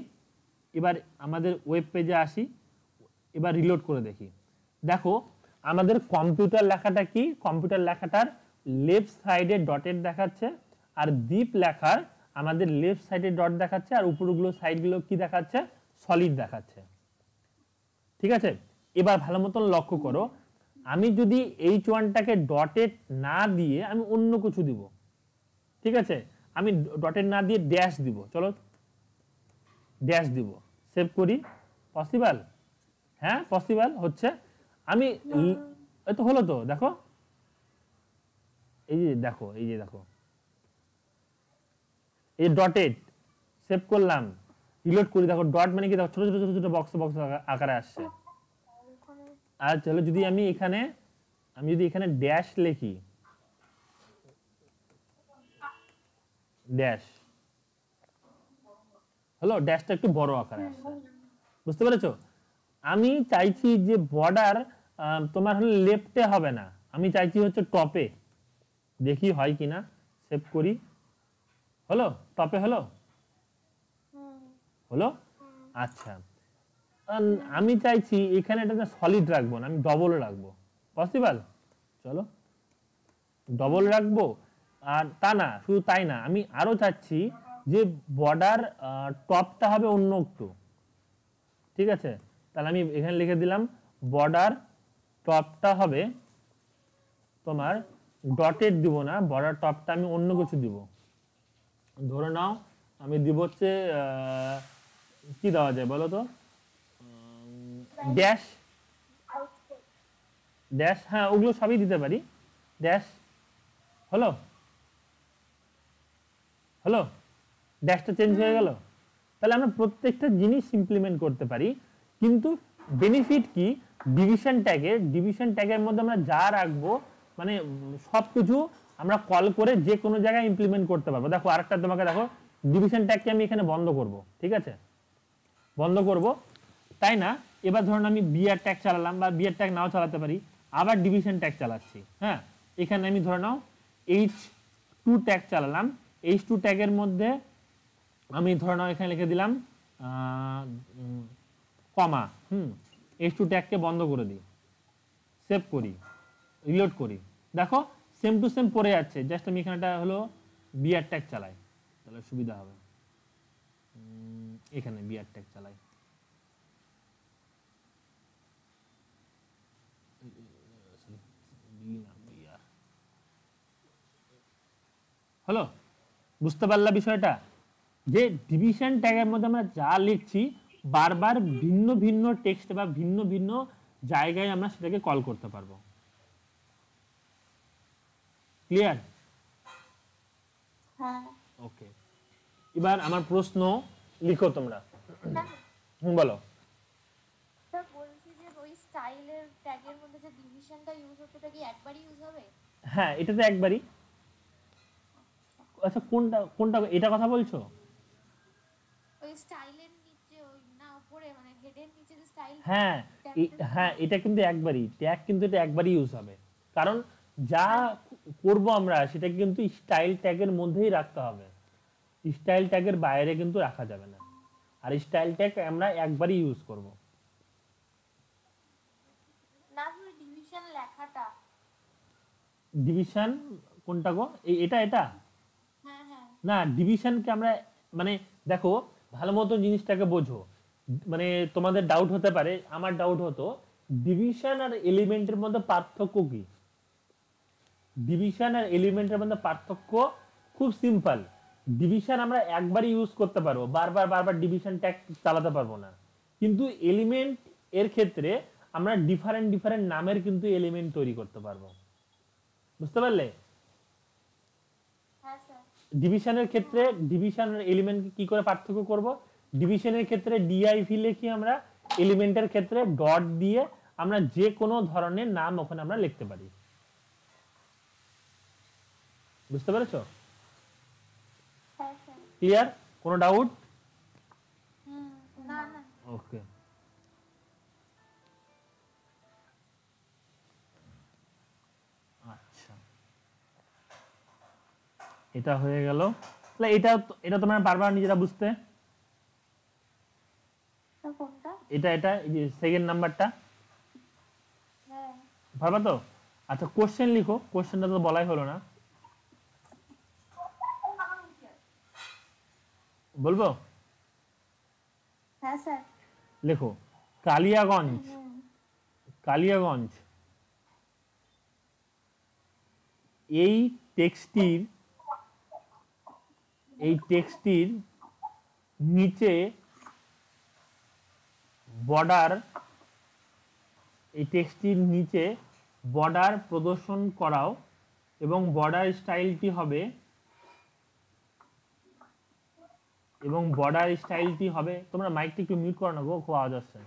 এবার আমাদের ওয়েব পেজে আসি, এবার রিলোড করে দেখি। দেখো আমাদের কম্পিউটার লেখাটা কি, কম্পিউটার লেখাটার লেফট সাইডে ডটেড দেখাচ্ছে, আর দীপ লেখার আমাদের লেফট সাইডে ডট দেখাচ্ছে, আর উপরগুলো সাইডগুলো কি দেখাচ্ছে, সলিড দেখাচ্ছে। ঠিক আছে? এবার ভালো মতন লক্ষ্য করো, আমি যদি H1টাকে ডটেড না দিয়ে আমি অন্য কিছু দিব, ঠিক আছে? আমি ডটেড না দিয়ে ড্যাশ দিব, চলো ড্যাশ দিব, সেভ করি। পসিবল? হ্যাঁ পসিবল হচ্ছে। আমি এই তো হলো তো, দেখো এই যে দেখো, এই যে দেখো, এই ডটেড, সেভ করলাম, রিলোড করি, দেখো ডট মানে কি, দেখো ছোট ছোট ছোট ছোট বক্স বক্স আকারে আসছে। আর চলো যদি আমি এখানে আমি যদি এখানে ড্যাশ লিখি, ড্যাশ হলো, ড্যাশটা একটু বড় আকারে আসছে, বুঝতে পেরেছো? আমি চাইছি যে বর্ডার তোমার হলো লেফটে হবে না, আমি চাইছি হচ্ছে টপে। দেখি হয় কিনা, সেভ করি, হলো, টপে হলো, হলো। আচ্ছা, আমি চাইছি এখানে এটা সলিড রাখবো না, আমি ডবল রাখবো, পসিবল? চলো ডবল রাখবো। আর তা না, শুধু তাই না, আমি আরো চাচ্ছি যে বর্ডার টপটা হবে অন্য একটু, ঠিক আছে? তাহলে আমি এখানে লিখে দিলাম বর্ডার টপটা হবে তোমার ডটেড দিব না, বর্ডার টপটা আমি অন্য কিছু দিব। ধরে নাও আমি দিব হচ্ছে কি দেওয়া যায় বলো তো, ড্যাশ, ড্যাশ, হ্যাঁ ওগুলো সবই দিতে পারি, ড্যাশ, হলো, হলো, ড্যাশটা চেঞ্জ হয়ে গেল। তাহলে আমরা প্রত্যেকটা জিনিস ইমপ্লিমেন্ট করতে পারি, কিন্তু বেনিফিট কি, ডিভিশন ট্যাগের মধ্যে আমরা যা রাখবো মানে সবকিছু আমরা কল করে যে কোনো জায়গায় ইমপ্লিমেন্ট করতে পারবো। দেখো আরেকটা তোমাকে দেখো, ডিভিশন ট্যাগকে আমি এখানে বন্ধ করব, ঠিক আছে, বন্ধ করব, তাই না? এবার ধরুন আমি বিআর ট্যাগ চালালাম, বা বিআর ট্যাগ নাও চালাতে পারি, আবার ডিভিশন ট্যাগ চালাচ্ছি, হ্যাঁ, এখানে আমি ধরে নাও H2 ট্যাগ চালালাম, H2 ট্যাগের মধ্যে আমি ধরে নাও এখানে লিখে দিলাম কমা, H2 ট্যাগকে বন্ধ করে দিই, সেভ করি, রিলোড করি, দেখো সেম টু সেম পড়ে যাচ্ছে, জাস্ট আমি এখানেটা হলো বিআর ট্যাগ চালাই, তাহলে সুবিধা হবে, এখানে বিআর ট্যাগ চালাই, হলো, বুঝতে পারলা বিষয়টা? যে ডিভিশন ট্যাগের মধ্যে আমরা যা লিখছি বারবার ভিন্ন ভিন্ন টেক্সট বা ভিন্ন ভিন্ন জায়গায় আমরা সেটাকে কল করতে পারবো। ক্লিয়ার? হ্যাঁ। ওকে, এবার আমার প্রশ্ন লিখো তোমরা। বলো। স্যার বলছি যে ওই স্টাইলের ট্যাগের মধ্যে যে ডিভিশনটা ইউজ হচ্ছে, এটা কি একবারই ইউজ হবে? হ্যাঁ, এটা তো একবারই। আচ্ছা, কোনটা কোনটা এটা কথা বলছো? ওই স্টাইলের নিচে, ওই না উপরে, মানে হেডের নিচে যে স্টাইল। হ্যাঁ, হ্যাঁ এটা কিন্তু একবারই ট্যাগ, কিন্তু এটা একবারই ইউজ হবে, কারণ যা করব আমরা সেটা কিন্তু স্টাইল ট্যাগের মধ্যেই রাখতে হবে, স্টাইল ট্যাগের বাইরে কিন্তু রাখা যাবে না, আর স্টাইল ট্যাগ আমরা একবারই ইউজ করব। না ওই ডিভিশন লেখাটা। ডিভিশন কোনটা গো? এটা এটা হ্যাঁ হ্যাঁ। না, ডিভিশনকে আমরা মানে দেখো ভালো মতো জিনিসটাকে বোঝো, মানে তোমাদের ডাউট হতে পারে, আমার ডাউট হতো ডিভিশন আর এলিমেন্টের মধ্যে পার্থক্য কি। ডিভিশন আর এলিমেন্টের মধ্যে পার্থক্য খুব সিম্পল, ডিভিশন আমরা একবারই ইউজ করতে পারবো, বারবার বারবার ডিভিশন ট্যাগ চালাতে পারবো না, কিন্তু এলিমেন্ট এর ক্ষেত্রে আমরা ডিফারেন্ট ডিফারেন্ট নামের কিন্তু এলিমেন্ট তৈরি করতে পারবো, বুঝতে পারলে? হ্যাঁ স্যার। ডিভিশনের ক্ষেত্রে ডিভিশন আর এলিমেন্ট কি করে পার্থক্য করব, ডিভিশনের ক্ষেত্রে ডিআইভি লিখি আমরা, এলিমেন্টের ক্ষেত্রে ডট দিয়ে আমরা যে কোনো ধরনের নাম ওখানে আমরা লিখতে পারি, বুঝতে পেরেছো? হ্যাঁ স্যার। ক্লিয়ার? কোনো ডাউট? না না। ওকে, আচ্ছা এটা হয়ে গেল। তাহলে এটা এটা তোমরা পারবা নিজেরা বুঝতে? কোনটা? এটা এটা এই যে সেকেন্ড নাম্বারটা হ্যাঁ। পারবা তো? আচ্ছা কোশ্চেন লিখো, কোশ্চেনটা তো বলাই হলো না, বলবো? হ্যাঁ স্যার। লেখো কালিয়াগঞ্জ, কালিয়াগঞ্জ এই টেক্সটির নিচে বর্ডার, এই টেক্সটির নিচে বর্ডার প্রদর্শন করাও, এবং বর্ডার স্টাইলটি হবে, এবং বর্ডার স্টাইলটি হবে, তোমরা মাইকটা একটু মিউট করো না গো, খুব আওয়াজ আসছে,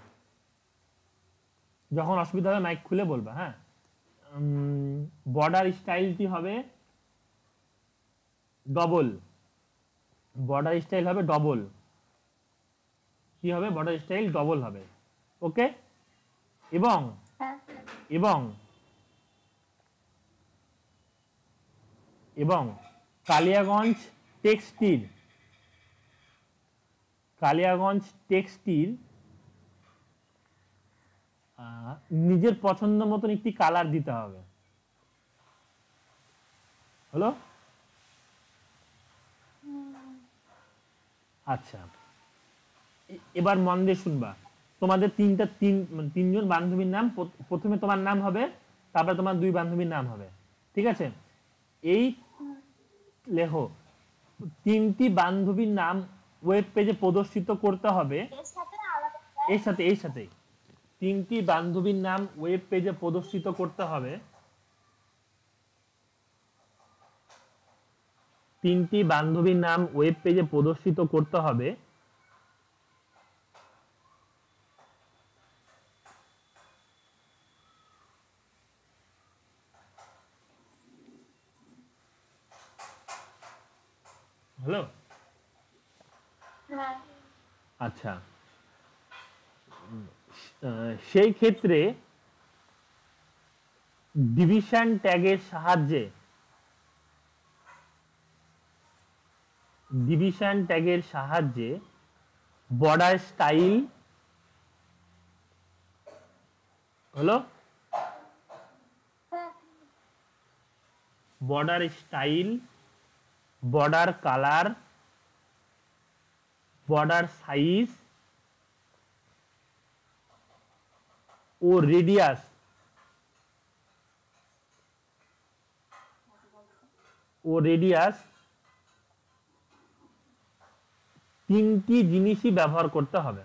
যখন অসুবিধা হবে মাইক খুলে বলবা, হ্যাঁ। বর্ডার স্টাইলটি হবে ডবল, বর্ডার স্টাইল হবে ডবল, কি হবে বর্ডার স্টাইল ডবল হবে। ওকে, এবং হ্যাঁ স্যার। এবং এবং কালিয়াগঞ্জ টেক্সটিল, কালিয়াগঞ্জ টেক্সটিল নিজের পছন্দ মতন একটি কালার দিতে হবে। হলো? আচ্ছা, এবার মন দিয়ে শুনবা। তোমাদের তিনজন বান্ধবীর নাম, প্রথমে তোমার নাম হবে, তারপরে তোমার দুই বান্ধবীর নাম হবে, ঠিক আছে? এই লেখো, তিনটি বান্ধবীর নাম ওয়েব পেজে প্রদর্শিত করতে হবে। এর সাথে আলাদা এই সাথে তিনটি বান্ধবীর নাম ওয়েব পেজে প্রদর্শিত করতে হবে। তিনটি বান্ধবীর নাম ওয়েব পেজে প্রদর্শিত করতে হবে। হ্যালো? হ্যাঁ আচ্ছা, সেই ক্ষেত্রে ডিভিশন ট্যাগের সাহায্যে, ডিভিশন ট্যাগের সাহায্যে বর্ডার স্টাইল, হলো, হ্যাঁ border style, border colour, border size ও রেডিয়াস, তিনটি জিনিসই ব্যবহার করতে হবে।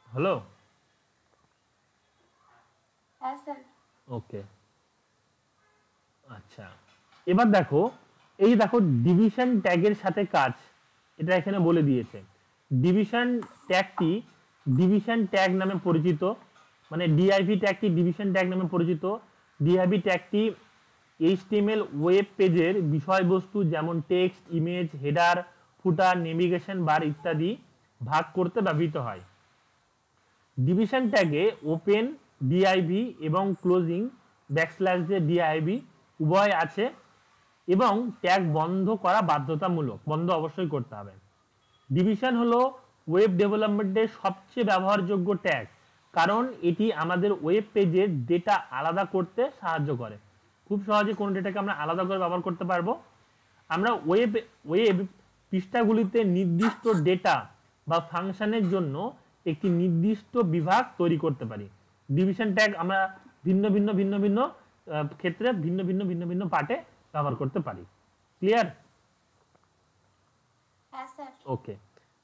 হলো? হ্যাঁ স্যার। ওকে, আচ্ছা, এবার দেখো, এই দেখো ডিভিশন ট্যাগের সাথে কাজ, এটা এখানে বলে দিয়েছে। ডিভিশন ট্যাগটি ডিভিশন ট্যাগ নামে পরিচিত, মানে ডিআইভি ট্যাগটি ডিভিশন ট্যাগ নামে পরিচিত। ডিআইভি ট্যাগটি এইচটিএমএল ওয়েব পেজের বিষয়বস্তু যেমন টেক্সট, ইমেজ, হেডার, ফুটার, নেভিগেশন বার ইত্যাদি ভাগ করতে ব্যবহৃত হয়। ডিভিশন ট্যাগে ওপেন ডিআইভি এবং ক্লোজিং ব্যাকস্ল্যাশ দিয়ে ডিআইভি উভয় আছে, এবং ট্যাগ বন্ধ করা বাধ্যতামূলক, বন্ধ অবশ্যই করতে হবে। ডিভিশন হলো ওয়েব ডেভেলপমেন্টের সবচেয়ে ব্যবহারযোগ্য ট্যাগ, কারণ এটি আমাদের ওয়েব পেজের ডেটা আলাদা করতে সাহায্য করে। খুব সহজে কোন ডেটাকে আমরা আলাদা করে ব্যবহার করতে পারবো। আমরা ওয়েব পৃষ্ঠাগুলিতে নির্দিষ্ট ডেটা বা ফাংশনের জন্য একটি নির্দিষ্ট বিভাগ তৈরি করতে পারি। ডিভিশন ট্যাগ আমরা ভিন্ন ভিন্ন ভিন্ন ভিন্ন ক্ষেত্রে ভিন্ন ভিন্ন ভিন্ন ভিন্ন পার্টে ব্যবহার করতে পারি। ক্লিয়ার? হ্যাঁ স্যার। ওকে,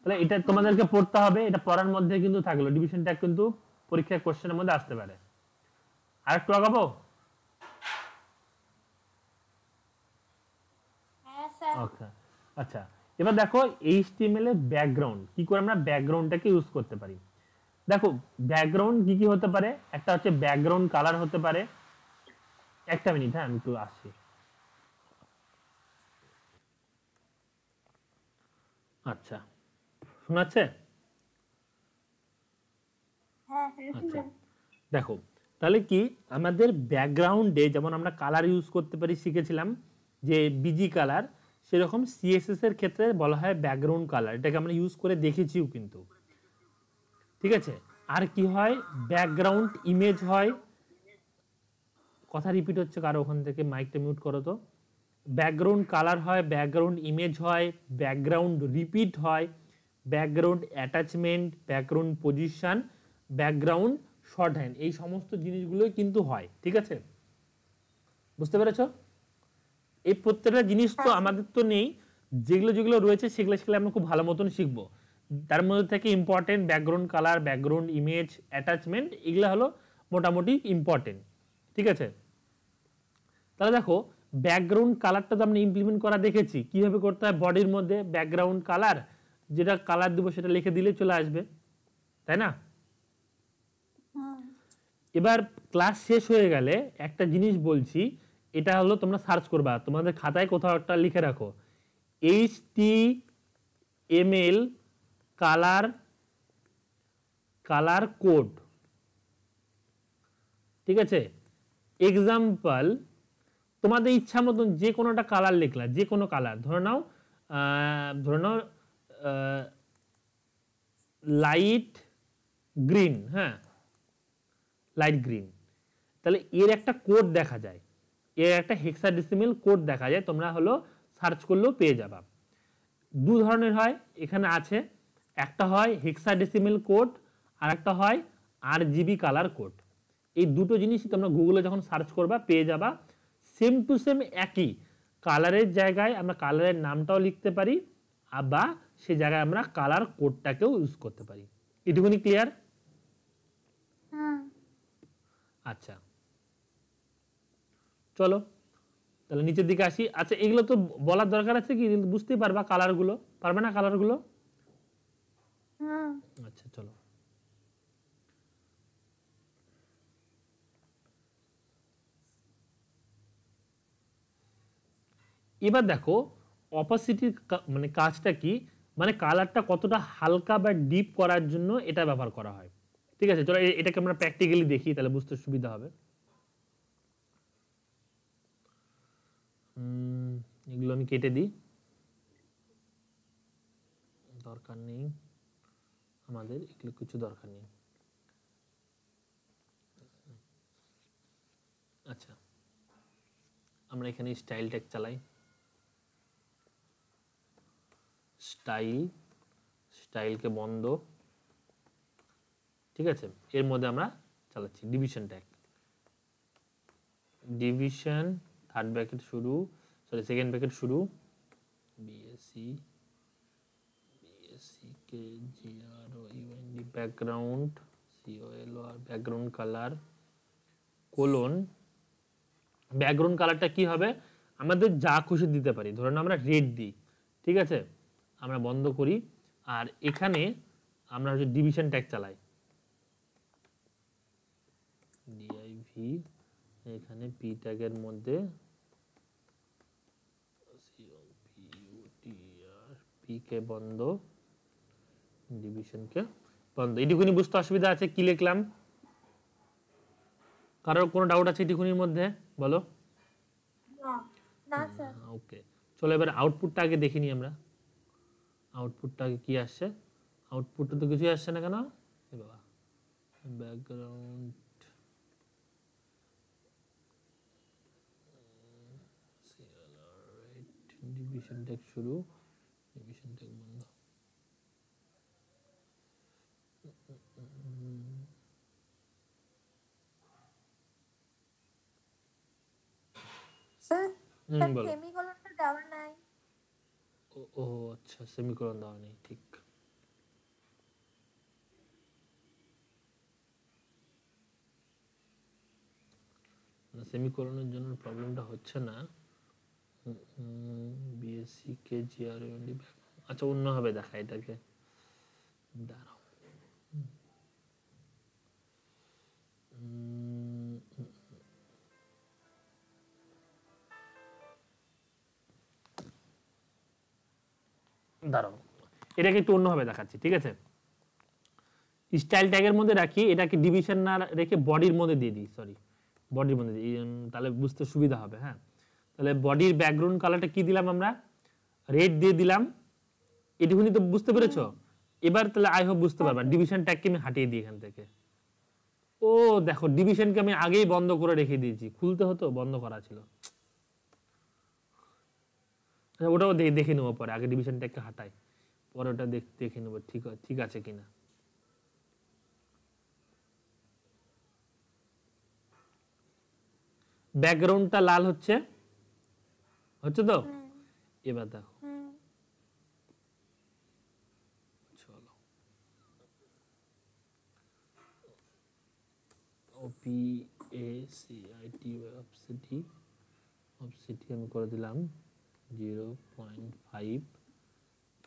তাহলে এটা তোমাদেরকে পড়তে হবে, এটা পড়ার মধ্যে কিন্তু থাকলো। ডিভিশন ট্যাগ কিন্তু পরীক্ষার কোশ্চেনের মধ্যে আসতে পারে। আরেকটু আগাবো? হ্যাঁ স্যার। ওকে, আচ্ছা, এবার দেখো এইচটিএমএল এর ব্যাকগ্রাউন্ড, কি করে আমরা ব্যাকগ্রাউন্ডটাকে ইউজ করতে পারি। দেখো ব্যাকগ্রাউন্ড কি কি হতে পারে, একটা হচ্ছে ব্যাকগ্রাউন্ড কালার হতে পারে। একটা মিনিট, হ্যাঁ আমি একটু আসছি। আচ্ছা, শোনাচ্ছে? হ্যাঁ আচ্ছা, দেখো তাহলে কি আমাদের ব্যাকগ্রাউন্ডে যেমন আমরা কালার ইউজ করতে পারি শিখেছিলাম, যে বিজি কালার, সেরকম সিএসএস এর ক্ষেত্রে বলা হয় ব্যাকগ্রাউন্ড কালার, এটাকে আমরা ইউজ করে দেখেছিও কিন্তু, ঠিক আছে? আর কি হয়, ব্যাকগ্রাউন্ড ইমেজ হয়, কথা রিপিট হচ্ছে কারো ওখান থেকে, মাইকটা মিউট করো তো। ব্যাকগ্রাউন্ড কালার হয়, ব্যাকগ্রাউন্ড ইমেজ হয়, ব্যাকগ্রাউন্ড রিপিট হয়, background attachment, background position, background short hand, এই সমস্ত জিনিসগুলোই কিন্তু হয়, ঠিক আছে? বুঝতে পেরেছো? এই প্রত্যেকটা জিনিস তো আমাদের তো নেই, যেগুলো যেগুলো রয়েছে সেগুলো শিখলে আমরা খুব ভালো মতন শিখবো। তার মধ্যে থেকে important background colour, background image, attachment, এগুলো হলো মোটামুটি ইম্পর্টেন্ট, ঠিক আছে? তাহলে দেখো ব্যাকগ্রাউন্ড কালারটা তো আমরা ইমপ্লিমেন্ট করা দেখেছি, কিভাবে করতে হয় বডির মধ্যে ব্যাকগ্রাউন্ড কালার, যেটা কালার দেবো সেটা লিখে দিলে চলে আসবে, তাই না? এবার ক্লাস শেষ হয়ে গেলে একটা জিনিস বলছি, এটা হলো তোমরা সার্চ করবা, তোমাদের খাতায় কোথাও একটা লিখে রাখো, HTML কালার কালার কোড, ঠিক আছে? এক্সাম্পল, তোমাদের ইচ্ছা মতন যে কোনো একটা কালার লিখলা, যে কোনো কালার ধরে নাও, লাইট গ্রিন, হ্যাঁ লাইট গ্রিন, তাহলে এর একটা কোড দেখা যায়, এর একটা হেক্সাডেসিমেল কোড দেখা যায়, তোমরা হলো সার্চ করলেও পেয়ে যাবা। দু ধরনের হয় এখানে আছে, একটা হয় হেক্সাডেসিমেল কোড আর একটা হয় RGB কালার কোড। এই দুটো জিনিসই তোমরা গুগলে যখন সার্চ করবা পেয়ে যাবা, সেম টু সেম একই, কালারের জায়গায় আমরা কালারের নামটাও লিখতে পারি, বা সে জায়গায় আমরা কালার কোডটাকেও ইউজ করতে পারি। এটুকুনি ক্লিয়ার? আচ্ছা চলো তাহলে নিচের দিকে আসি। আচ্ছা এগুলো তো বলার দরকার আছে কি, বুঝতেই পারবা কালারগুলো, পারবে না কালারগুলো? আচ্ছা চলো, এবার দেখো অপাসিটির মানে কাজটা কি, মানে কালারটা কতটা হালকা বা ডিপ করার জন্য এটা ব্যবহার করা হয়। ঠিক আছে, চলো এটাকে আমরা প্র্যাকটিক্যালি দেখি, তাহলে বুঝতে সুবিধা হবে। এগুলো আমি কেটে দিই, দরকার নেই আমাদের, এগুলো কিছু দরকার নেই। আচ্ছা আমরা এখানে স্টাইল ট্যাগ চালাই, স্টাইলকে বন্ধ, ঠিক আছে? এর মধ্যে আমরা চালাচ্ছি division tag, division third bracket শুরু, সরি সেকেন্ড ব্র্যাকেট শুরু, বিএসসি কে G R O U N D background C O L R background colour colon, background কালারটা কি হবে, আমাদের যা খুশি দিতে পারি, ধরুন আমরা রেড দিই, ঠিক আছে? আমরা বন্ধ করি, আর এখানে আমরা হচ্ছে ডিভিশন ট্যাগ চালাই, ডিআইভি, এখানে পি ট্যাগের মধ্যে পি কে বন্ধ, ডিভিশনকে বন্ধ। এটুকুনি বুঝতে অসুবিধা আছে কি লিখলাম? কারোর কোনো ডাউট আছে এটুকুনির মধ্যে? বলো। না স্যার। ওকে চলো এবার আউটপুটটা আগে দেখিনি আমরা, আউটপুটটা আগে কি আসছে, আউটপুটটা তো কিছুই আসছে না কেন? এ বাবা, ব্যাকগ্রাউন্ড ডিভিশন ট্যাগ শুরু, ডিভিশন ট্যাগ বন্ধ। স্যার বলো। সেমিকোলনটা দেওয়া নাই। ও আচ্ছা, সেমিকোলন দেওয়া নেই, ঠিক। সেমিকোলনের জন্য প্রবলেমটা হচ্ছে না, বিএসসি কে জিআরওএনডি, আচ্ছা অন্যভাবে দেখা এটাকে, দাঁড়াও। দাঁড়াও এটাকে একটু অন্যভাবে দেখাচ্ছি, ঠিক আছে? স্টাইল ট্যাগের মধ্যে রাখি, এটাকে ডিভিশন না রেখে বডির মধ্যে দিয়ে দিই, সরি বডির মধ্যে দিই, তাহলে বুঝতে সুবিধা হবে। হ্যাঁ তাহলে বডির ব্যাকগ্রাউন্ড কালারটা কি দিলাম আমরা, রেড দিয়ে দিলাম, এটুকুনি তো বুঝতে পেরেছো? এবার তাহলে আই হোপ বুঝতে পারবা, ডিভিশন ট্যাগকে আমি হাটিয়ে দিই এখান থেকে। ও দেখো ডিভিশনকে আমি আগেই বন্ধ করে রেখে দিয়েছি, খুলতে হতো, বন্ধ করা ছিল। ওটাও দেখে নেবো পরে, আগে ডিভিশন ট্যাগকে হাঁটাই, পরে ওটা দেখে নেবো ঠিক আছে কিনা। ব্যাকগ্রাউন্ডটা লাল হচ্ছে তো? এবার দেখো, চলো OPACIT ওয়েবসাইট অফসেট আমি করে দিলাম 0.5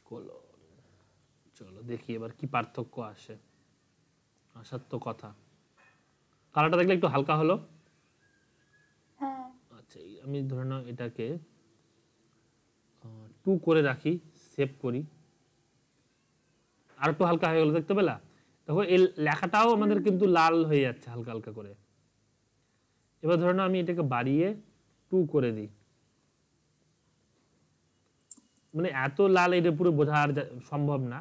কোলন। চলো দেখি এবার কি পার্থক্য আসে, আসার তো কথা। কালারটা দেখলে একটু হালকা হলো। হ্যাঁ আচ্ছা আমি ধরে নাও এটাকে 2 করে রাখি, সেভ করি, আর একটু হালকা হয়ে গেল, দেখতে পেলা? দেখো এই লেখাটাও আমাদের কিন্তু লাল হয়ে যাচ্ছে হালকা হালকা করে। এবার ধরে নাও আমি এটাকে বাড়িয়ে 2 করে দিই, মানে এত লাল এটা পুরো বোঝা আর সম্ভব না।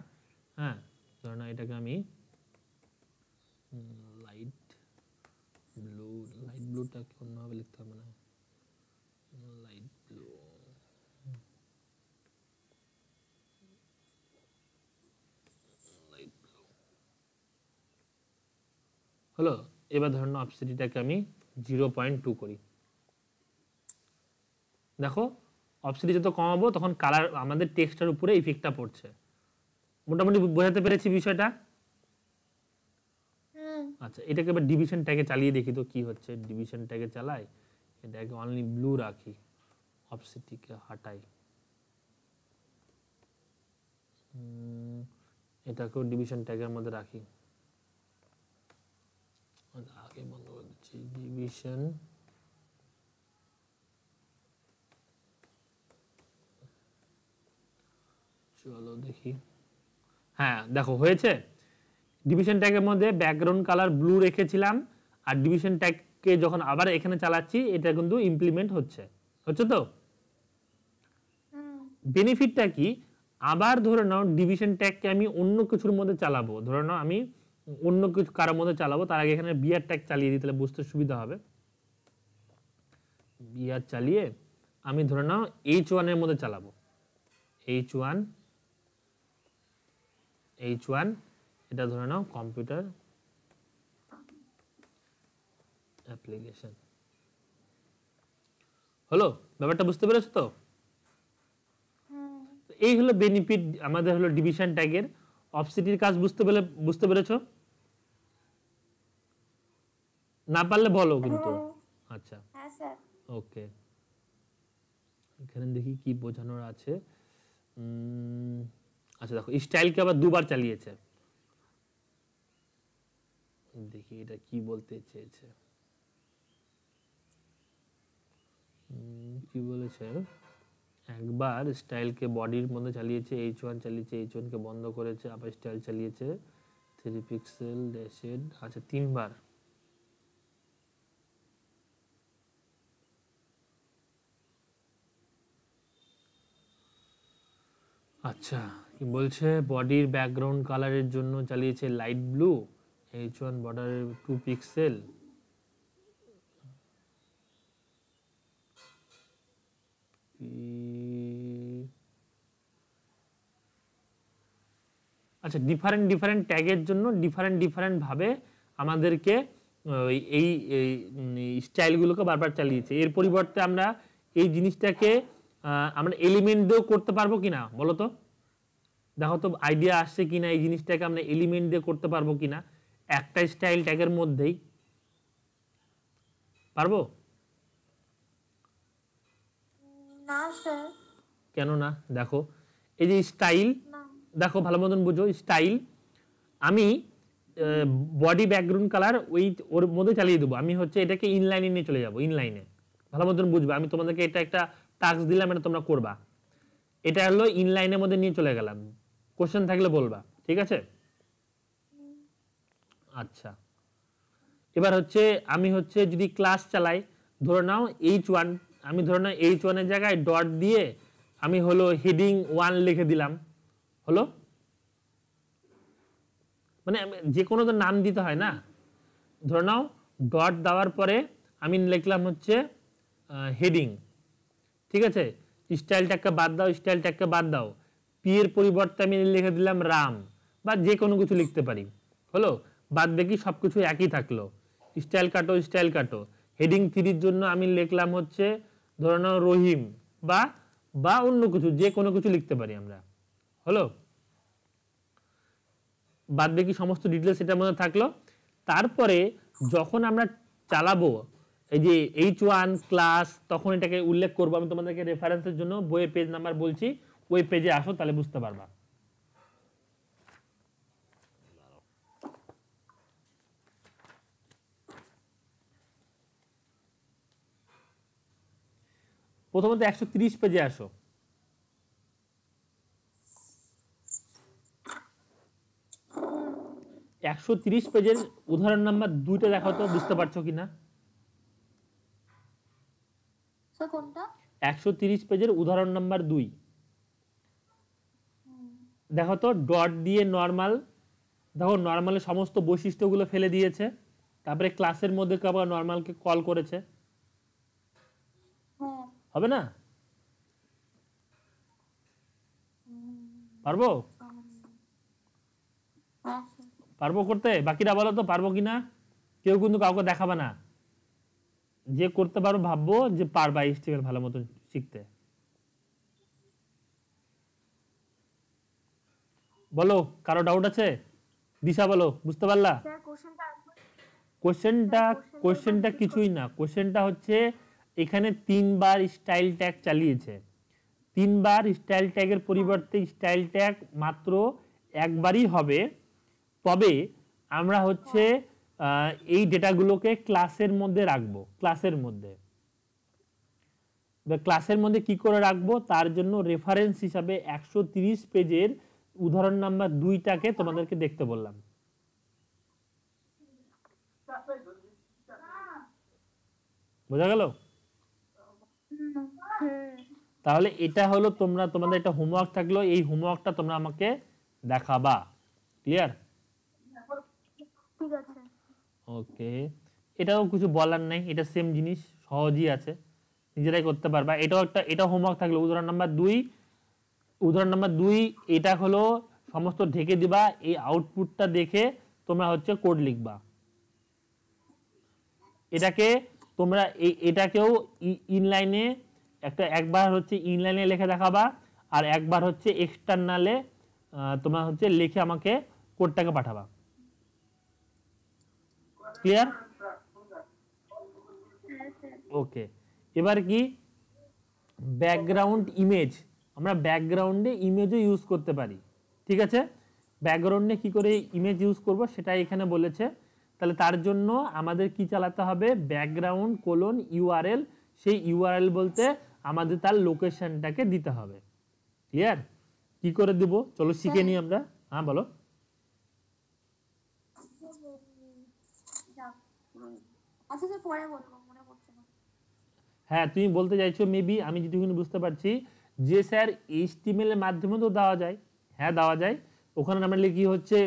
হ্যাঁ ধরে নাও এটাকে আমি লাইট ব্লু, লাইট ব্লুটা অন্যভাবে লিখতে হবে না, লাইট ব্লু, লাইট ব্লু হলো। এবার ধরুন অপসিটিটাকে আমি 0.2 করি। দেখো অপসিটি যত কমাবো তখন কালার আমাদের টেক্সটের উপরে ইফেক্টটা পড়ছে। মোটামুটি বোঝাতে পেরেছি বিষয়টা? আচ্ছা এটাকে এবার ডিভিশন ট্যাগে চালিয়ে দেখি তো কি হচ্ছে। ডিভিশন ট্যাগে চালাই, এটাকে অনলি ব্লু রাখি, অপসিটিকে হাঁটাই, এটাকেও ডিভিশন ট্যাগের মধ্যে রাখি, আগে বন্ধ করে দিচ্ছি ডিভিশন। চলো দেখি, হ্যাঁ দেখো হয়েছে। ডিভিশন ট্যাগের মধ্যে ব্যাকগ্রাউন্ড কালার ব্লু রেখেছিলাম, আর ডিভিশন ট্যাগকে যখন আবার এখানে চালাচ্ছি এটা কিন্তু ইমপ্লিমেন্ট হচ্ছে, হচ্ছে তো? বেনিফিটটা কি, আবার ধরে নাও ডিভিশন ট্যাগকে আমি অন্য কিছুর মধ্যে চালাবো, ধরে নাও আমি অন্য কিছু কারোর মধ্যে চালাবো, তার আগে এখানে বিআর ট্যাগ চালিয়ে দিই, তাহলে বুঝতে সুবিধা হবে। বিআর চালিয়ে আমি ধরে নাও H1 এর মধ্যে চালাবো, H1 এটা ধরে নাও কম্পিউটার অ্যাপ্লিকেশন হলো। ব্যাপারটা বুঝতে পেরেছো তো? এই হলো বেনিফিট আমাদের হলো ডিভিশন ট্যাগের। অফসিটির কাজ বুঝতে পেরেছো? না পারলে বলো কিন্তু। আচ্ছা হ্যাঁ স্যার। ওকে, এখানে দেখি কি বোঝানোর আছে। আচ্ছা দেখো স্টাইলকে আবার দুবার চালিয়েছে, দেখি এটা কি বলতে চেয়েছে। কি বলেছে, একবার স্টাইলকে বডির মধ্যে চালিয়েছে, H1 চালিয়েছে, H1 কে বন্ধ করেছে, আবার স্টাইল চালিয়েছে, 3 পিক্সেল ড্যাশেড, আচ্ছা 3 বার। আচ্ছা কি বলছে, বডির ব্যাকগ্রাউন্ড কালারের জন্য চালিয়েছে লাইট ব্লু, H1 বর্ডারের 2 পিক্সেল, আচ্ছা ডিফারেন্ট ট্যাগের জন্য ডিফারেন্ট ভাবে আমাদেরকে এই স্টাইলগুলোকে বারবার চালিয়েছে। এর পরিবর্তে আমরা এই জিনিসটাকে আমরা এলিমেন্ট দিয়েও করতে পারবো কিনা বলো তো? দেখো তো আইডিয়া আসছে কিনা, এই জিনিসটাকে আমরা এলিমেন্ট দিয়ে করতে পারবো কিনা একটা স্টাইল ট্যাগের মধ্যেই? পারবো? না স্যার। কেন না? দেখো এই যে স্টাইল, দেখো ভালো মতন বুঝো, স্টাইল আমি বডি ব্যাকগ্রাউন্ড কালার ওর মধ্যে চালিয়ে দেবো, আমি হচ্ছে এটাকে ইনলাইনে নিয়ে চলে যাবো, ইনলাইনে। ভালো মতন বুঝবা, আমি তোমাদেরকে এটা একটা টাস্ক দিলাম, এটা তোমরা করবা। এটা হলো ইনলাইনের মধ্যে নিয়ে চলে গেলাম, কোশ্চেন থাকলে বলবা, ঠিক আছে? আচ্ছা এবার হচ্ছে আমি হচ্ছে যদি ক্লাস চালাই, ধরে নাও H1, আমি ধরে নাও H1 এর জায়গায় ডট দিয়ে আমি হলো হেডিং 1 লিখে দিলাম, হলো? মানে যে কোনো তো নাম দিতে হয় না। ধরে নাও ডট দেওয়ার পরে আমি লিখলাম হচ্ছে হেডিং, ঠিক আছে? স্টাইল ট্যাগকে বাদ দাও, স্টাইল ট্যাগকে বাদ দাও, পি এর পরিবর্তে আমি লিখে দিলাম রাম, বা যে কোনো কিছু লিখতে পারি, হলো? বাদ বাকি সব কিছু একই থাকলো। স্টাইল কাটো, হেডিং 3 জন্য আমি লিখলাম হচ্ছে ধরে নাও রহিম, বা অন্য কিছু, যে কোনো কিছু লিখতে পারি আমরা, হলো? বাদ বাকি সমস্ত ডিটেলস এটার মধ্যে থাকলো। তারপরে যখন আমরা চালাবো এই যে H1 ক্লাস, তখন এটাকে উল্লেখ করব। আমি তোমাদেরকে রেফারেন্সের জন্য বইয়ের পেজ নাম্বার বলছি, ওই পেজে আসো, তাহলে বুঝতে পারবা। প্রথমত 130 পেজে আসো। 130 পেজের উদাহরণ নাম্বার 2টা দেখাও তো, বুঝতে পারছো কিনা। স্যার কোনটা? 130 পেজের উদাহরণ নাম্বার 2 দেখো তো, ডট দিয়ে নরমাল, দেখো নরমালের সমস্ত বৈশিষ্ট্যগুলো ফেলে দিয়েছে, তারপরে ক্লাসের মধ্যে আবার নরমালকে কল করেছে, হ্যাঁ। হবে না? পারবো? হ্যাঁ। পারবো করতে? বাকিরা বলো তো পারবো কিনা। কেউ কিন্তু কাউকে দেখাবে না, যে করতে পারো ভাববো যে পারবা HTML ভালো মতো শিখতে। বলো, কারো ডাউট আছে? দিশা বলো, বুঝতে পারলা? স্যার কোশ্চেনটা কোশ্চেনটা কিছুই না। কোশ্চেনটা হচ্ছে এখানে 3বার স্টাইল ট্যাগ চালিয়েছে। 3বার স্টাইল ট্যাগের পরিবর্তে স্টাইল ট্যাগ মাত্র একবারই হবে। তবে আমরা হচ্ছে এই ডেটাগুলোকে ক্লাসের মধ্যে রাখবো। ক্লাসের মধ্যে কি করে রাখবো, তার জন্য রেফারেন্স হিসাবে 130 পেজের উদাহরণ নাম্বার 2টাকে তোমাদেরকে দেখতে বললাম। বোঝা গেল? তাহলে এটা হলো তোমাদের একটা হোমওয়ার্ক থাকলো, এই হোমওয়ার্কটা তোমরা আমাকে দেখাবা। ক্লিয়ার? ঠিক আছে। ওকে, এটাও কিছু বলার নাই, এটা সেম জিনিস, সহজই আছে, নিজেরাই করতে পারবা। এটা হোমওয়ার্ক থাকলো উদাহরণ নাম্বার 2। এটা হলো সমস্ত ঢেকে দিবা, এই আউটপুটটা দেখে তোমরা হচ্ছে কোড লিখবা। এটাকেও ইনলাইনে একবার হচ্ছে ইনলাইনে লিখে দেখাবা, আর একবার হচ্ছে এক্সটার্নালে তোমরা হচ্ছে লিখে আমাকে কোডটাকে পাঠাবা। ক্লিয়ার? ওকে, এবার কি ব্যাকগ্রাউন্ড ইমেজ, আমরা ব্যাকগ্রাউন্ডে ইমেজও ইউজ করতে পারি। ঠিক আছে, ব্যাকগ্রাউন্ডে কি করে ইমেজ ইউজ করব সেটা এখানে বলেছে। তাহলে তার জন্য আমাদের কি চালাতে হবে, ব্যাকগ্রাউন্ড কোলন ইউআরএল, সেই ইউআরএল বলতে আমাদের তার লোকেশনটাকে দিতে হবে। ক্লিয়ার? কি করে দিব চলো শিখে নিই আমরা। হ্যাঁ বলো। আচ্ছা স্যার, পরে বলবো, মনে পড়ছে না। হ্যাঁ, তুমি বলতে চাইছো মেবি, আমি যেটুকুনি বুঝতে পারছি যে স্যার HTML এর মাধ্যমে তো দেওয়া যায়। হ্যাঁ দেওয়া যায়, ওখানে আমরা লিখি হচ্ছে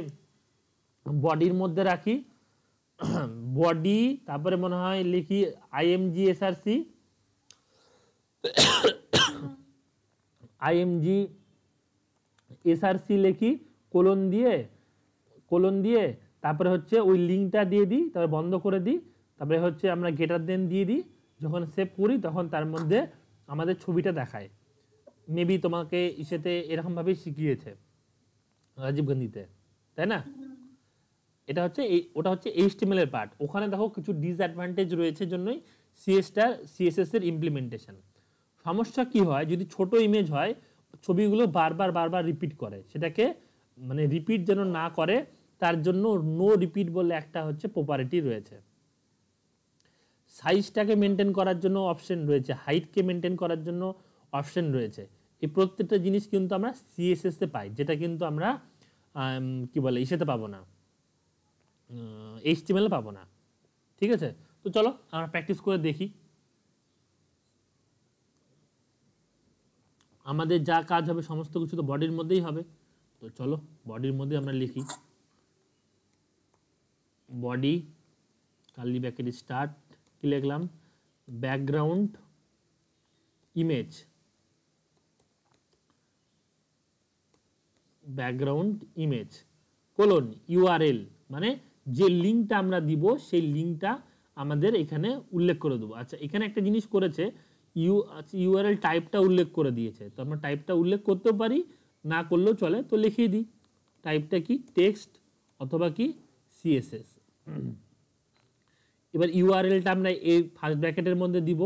বডির মধ্যে রাখি বডি, তারপরে মনে হয় লিখি IMG লিখি কোলন দিয়ে তারপরে হচ্ছে ওই লিঙ্কটা দিয়ে দিই, তারপরে বন্ধ করে দিই, তারপরে হচ্ছে আমরা গ্রেটার দেন দিয়ে দিই। যখন সেভ করি তখন তার মধ্যে আমাদের ছবিটা দেখায়। মেবি তোমাকে ইসেতে এরকমভাবেই শিখিয়েছে রাজীব গান্ধীতে, তাই না? ওটা হচ্ছে HTML এর পার্ট। ওখানে দেখো কিছু ডিসঅ্যাডভান্টেজ রয়েছে, জন্যই CSS এর ইমপ্লিমেন্টেশন। সমস্যা কি হয়, যদি ছোট ইমেজ হয় ছবিগুলো বারবার রিপিট করে, সেটাকে মানে রিপিট যেন না করে তার জন্য নো রিপিট বলে একটা হচ্ছে প্রপার্টি রয়েছে। সাইজটাকে মেনটেন করার জন্য অপশন রয়েছে, হাইটকে মেনটেন করার জন্য অপশন রয়েছে। এই প্রত্যেকটা জিনিস কিন্তু আমরা CSS এ পাই, যেটা কিন্তু আমরা কি বলে ইসেতে পাবো না, HTML পাবো না। ঠিক আছে, তো চলো আমরা প্র্যাকটিস করে দেখি। আমাদের যা কাজ হবে সমস্ত কিছু তো বডির মধ্যেই হবে। তো চলো বডির মধ্যে আমরা লিখি বডি কার্লি ব্র্যাকেট স্টার্ট, কি লিখলাম, ব্যাকগ্রাউন্ড ইমেজ কোলন ইউআরএল, মানে যে লিঙ্কটা আমরা দিব সেই লিঙ্কটা আমাদের এখানে উল্লেখ করে দেবো। আচ্ছা, এখানে একটা জিনিস করেছে, ইউআরএল টাইপটা উল্লেখ করে দিয়েছে, তো আমরা টাইপটা উল্লেখ করতেও পারি, না করলেও চলে, তো লিখিয়ে দিই টাইপটা কি, টেক্সট অথবা কি CSS। এবার ইউআরএলটা আমরা এই ফার্স্ট ব্র্যাকেটের মধ্যে দিব,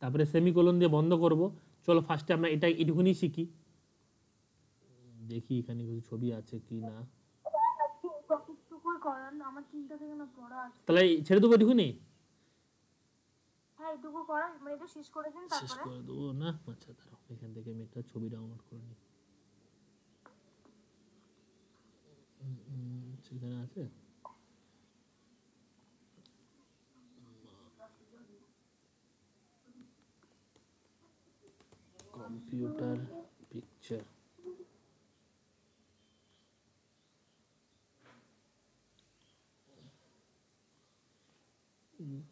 তারপরে সেমিকোলন দিয়ে বন্ধ করব। চলো ফার্স্টে আমরা এটা এটুকুনি শিখি, দেখি এখানে কিছু ছবি আছে কি না। টুকুই করান, আমার 3টা থেকে না পড়া আছে। তাহলে ছেড়ে দেবো এটুকুনি, হ্যাঁ এটুকু করান, মানে এটা শেষ করে দিন শেষ তারপরে। করে দেবো না? আচ্ছা দাঁড়াও, এখান থেকে আমি একটা ছবি ডাউনলোড করে নিই। সেখানে আছে কম্পিউটার পিকচার।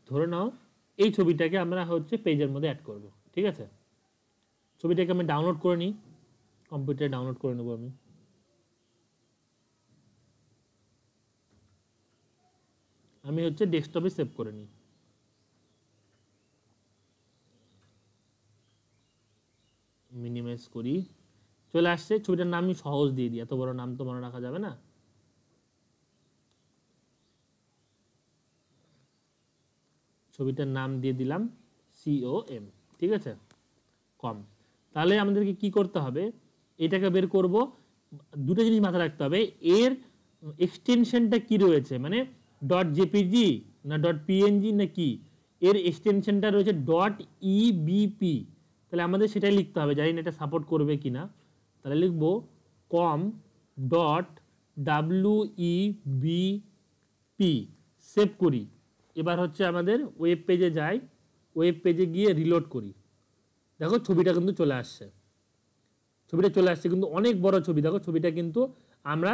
ধরে নাও এই ছবিটাকে আমরা হচ্ছে পেজের মধ্যে অ্যাড করব, ঠিক আছে? ছবিটাকে আমি ডাউনলোড করে নিই, কম্পিউটারে ডাউনলোড করে নেব আমি। আমি হচ্ছে ডেস্কটপে সেভ করে নিই। মিনিমাইজ করি, চলে আসছে। ছবিটার নাম আমি সহজ দিয়ে দিই, এত বড় নাম তো মনে রাখা যাবে না। ছবিটার নাম দিয়ে দিলাম COM, ঠিক আছে, কম। তাহলে আমাদেরকে কি করতে হবে, এটাকে বের করব। দুটো জিনিস মাথায় রাখতে হবে, এর এক্সটেনশনটা কি রয়েছে, মানে .jpg না .png না কি, এর এক্সটেনশনটা রয়েছে .ebp। তাহলে আমাদের সেটাই লিখতে হবে, জানি না এটা সাপোর্ট করবে কিনা। তাহলে লিখবো com.webp, সেভ করি। এবার হচ্ছে আমাদের ওয়েব পেজে যাই, ওয়েব পেজে গিয়ে রিলোড করি। দেখো ছবিটা কিন্তু চলে আসছে, ছবিটা চলে আসছে, কিন্তু অনেক বড় ছবি। দেখো ছবিটা কিন্তু আমরা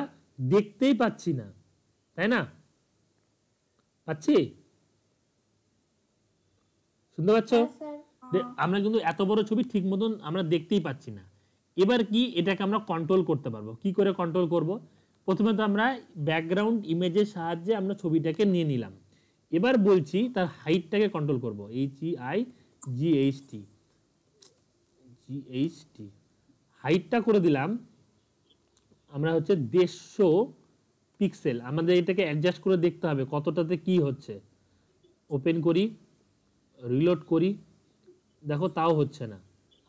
দেখতেই পাচ্ছি না, তাই না? পাচ্ছি? শুনতে পাচ্ছ? আমরা কিন্তু এত বড় ছবি ঠিক মতন আমরা দেখতেই পাচ্ছি না। এবার কি, এটাকে আমরা কন্ট্রোল করতে পারবো। কি করে কন্ট্রোল করব? প্রথমে তো আমরা ব্যাকগ্রাউন্ড ইমেজের সাহায্যে আমরা ছবিটাকে নিয়ে নিলাম। এবার বলছি তার হাইটটাকে কন্ট্রোল করব, HEIGHT, হাইটটা করে দিলাম আমরা হচ্ছে 150 পিক্সেল। আমাদের এটাকে অ্যাডজাস্ট করে দেখতে হবে কতটাতে কি হচ্ছে। ওপেন করি, রিলোড করি, দেখো তাও হচ্ছে না।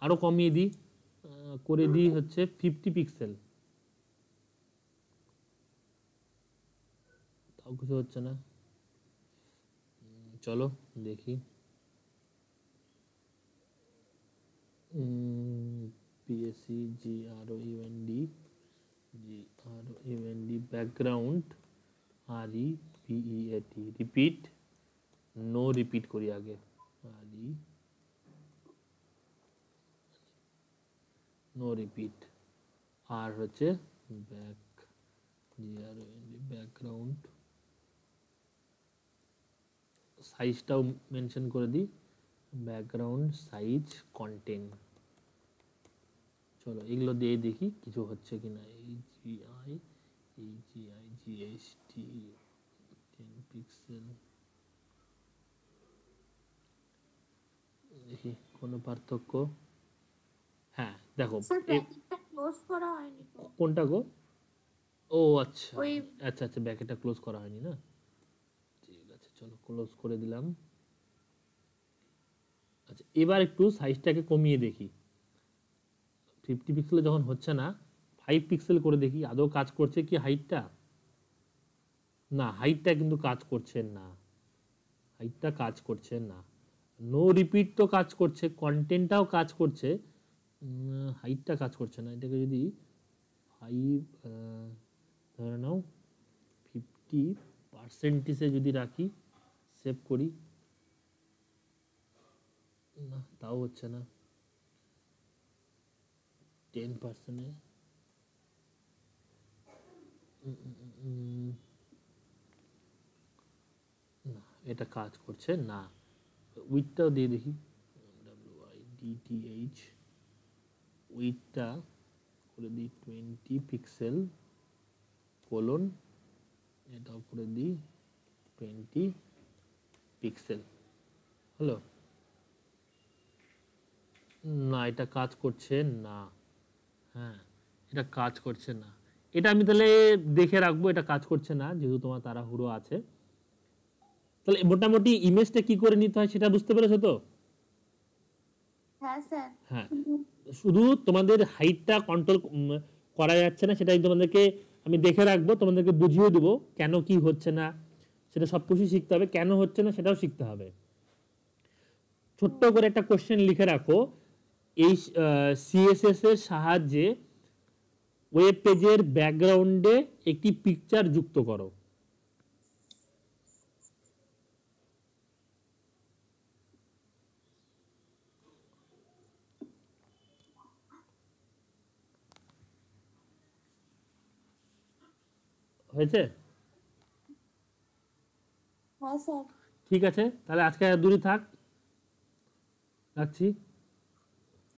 আরও কমিয়ে দিই, করে দিই হচ্ছে 50 পিক্সেল, তাও কিছু হচ্ছে না। চলো দেখি, PSC GROUND background REPEAT, repeat, no repeat করি আগে, নো রিপিট। আর হচ্ছে ব্যাকগ্রাউন্ড সাইজটাও মেনশন করে দিই, ব্যাকগ্রাউন্ড সাইজ কন্টেন্ট। চলো এগুলো দিয়ে দেখি কিছু হচ্ছে কিনা। HEIGHT 10 পিক্সেল, দেখি কোনো পার্থক্য। হ্যাঁ দেখো, ক্লোজ করা হয়নি তো। কোনটা গো? ও আচ্ছা আচ্ছা আচ্ছা, ব্যাকেটটা ক্লোজ করা হয়নি না, ঠিক আছে চলো ক্লোজ করে দিলাম। আচ্ছা এবার একটু সাইজটাকে কমিয়ে দেখি। 50 পিক্সেলে যখন হচ্ছে না, 5 পিক্সেল করে দেখি আদৌ কাজ করছে কি হাইটটা। না, হাইটটা কিন্তু কাজ করছে না, হাইটটা কাজ করছে না। নো রিপিট তো কাজ করছে, কন্টেন্টটাও কাজ করছে, হাইটটা কাজ করছে না। এটাকে যদি 5 ধরে নাও 50% যদি রাখি, সেভ করি, না তাও হচ্ছে না। 10%, না এটা কাজ করছে না। উইথটাও দিয়ে দেখি, WIDTH, উইথটা করে দিই 20 পিক্সেল কোলন, এটাও করে দিই 20 পিক্সেল। হলো না, এটা কাজ করছে না। হ্যাঁ এটা কাজ করছে না, এটা আমি তাহলে দেখে রাখবো, এটা কাজ করছে না যেহেতু তোমার তাড়াহুড়ো আছে। তো তাহলে মোটামুটি ইমেজটা কি করে নিতে হয় সেটা বুঝতে পেরেছো তো? হ্যাঁ স্যার। হ্যাঁ, শুধু তোমাদের হাইটটা কন্ট্রোল করা যাচ্ছে না, সেটাই তোমাদেরকে আমি দেখে রাখবো, তোমাদেরকে বুঝিয়ে দেবো কেন কি হচ্ছে না, সেটা সব কিছু শিখতে হবে, কেন হচ্ছে না সেটাও শিখতে হবে। ছোট্ট করে একটা কোশ্চেন লিখে রাখো, এই সিএসএস এর সাহায্যে ওয়েব পেজের ব্যাকগ্রাউন্ডে একটি পিকচার যুক্ত করো। হয়েছে? হ্যাঁ স্যার। ঠিক আছে, তাহলে আজকে আর দূরে থাক, রাখছি।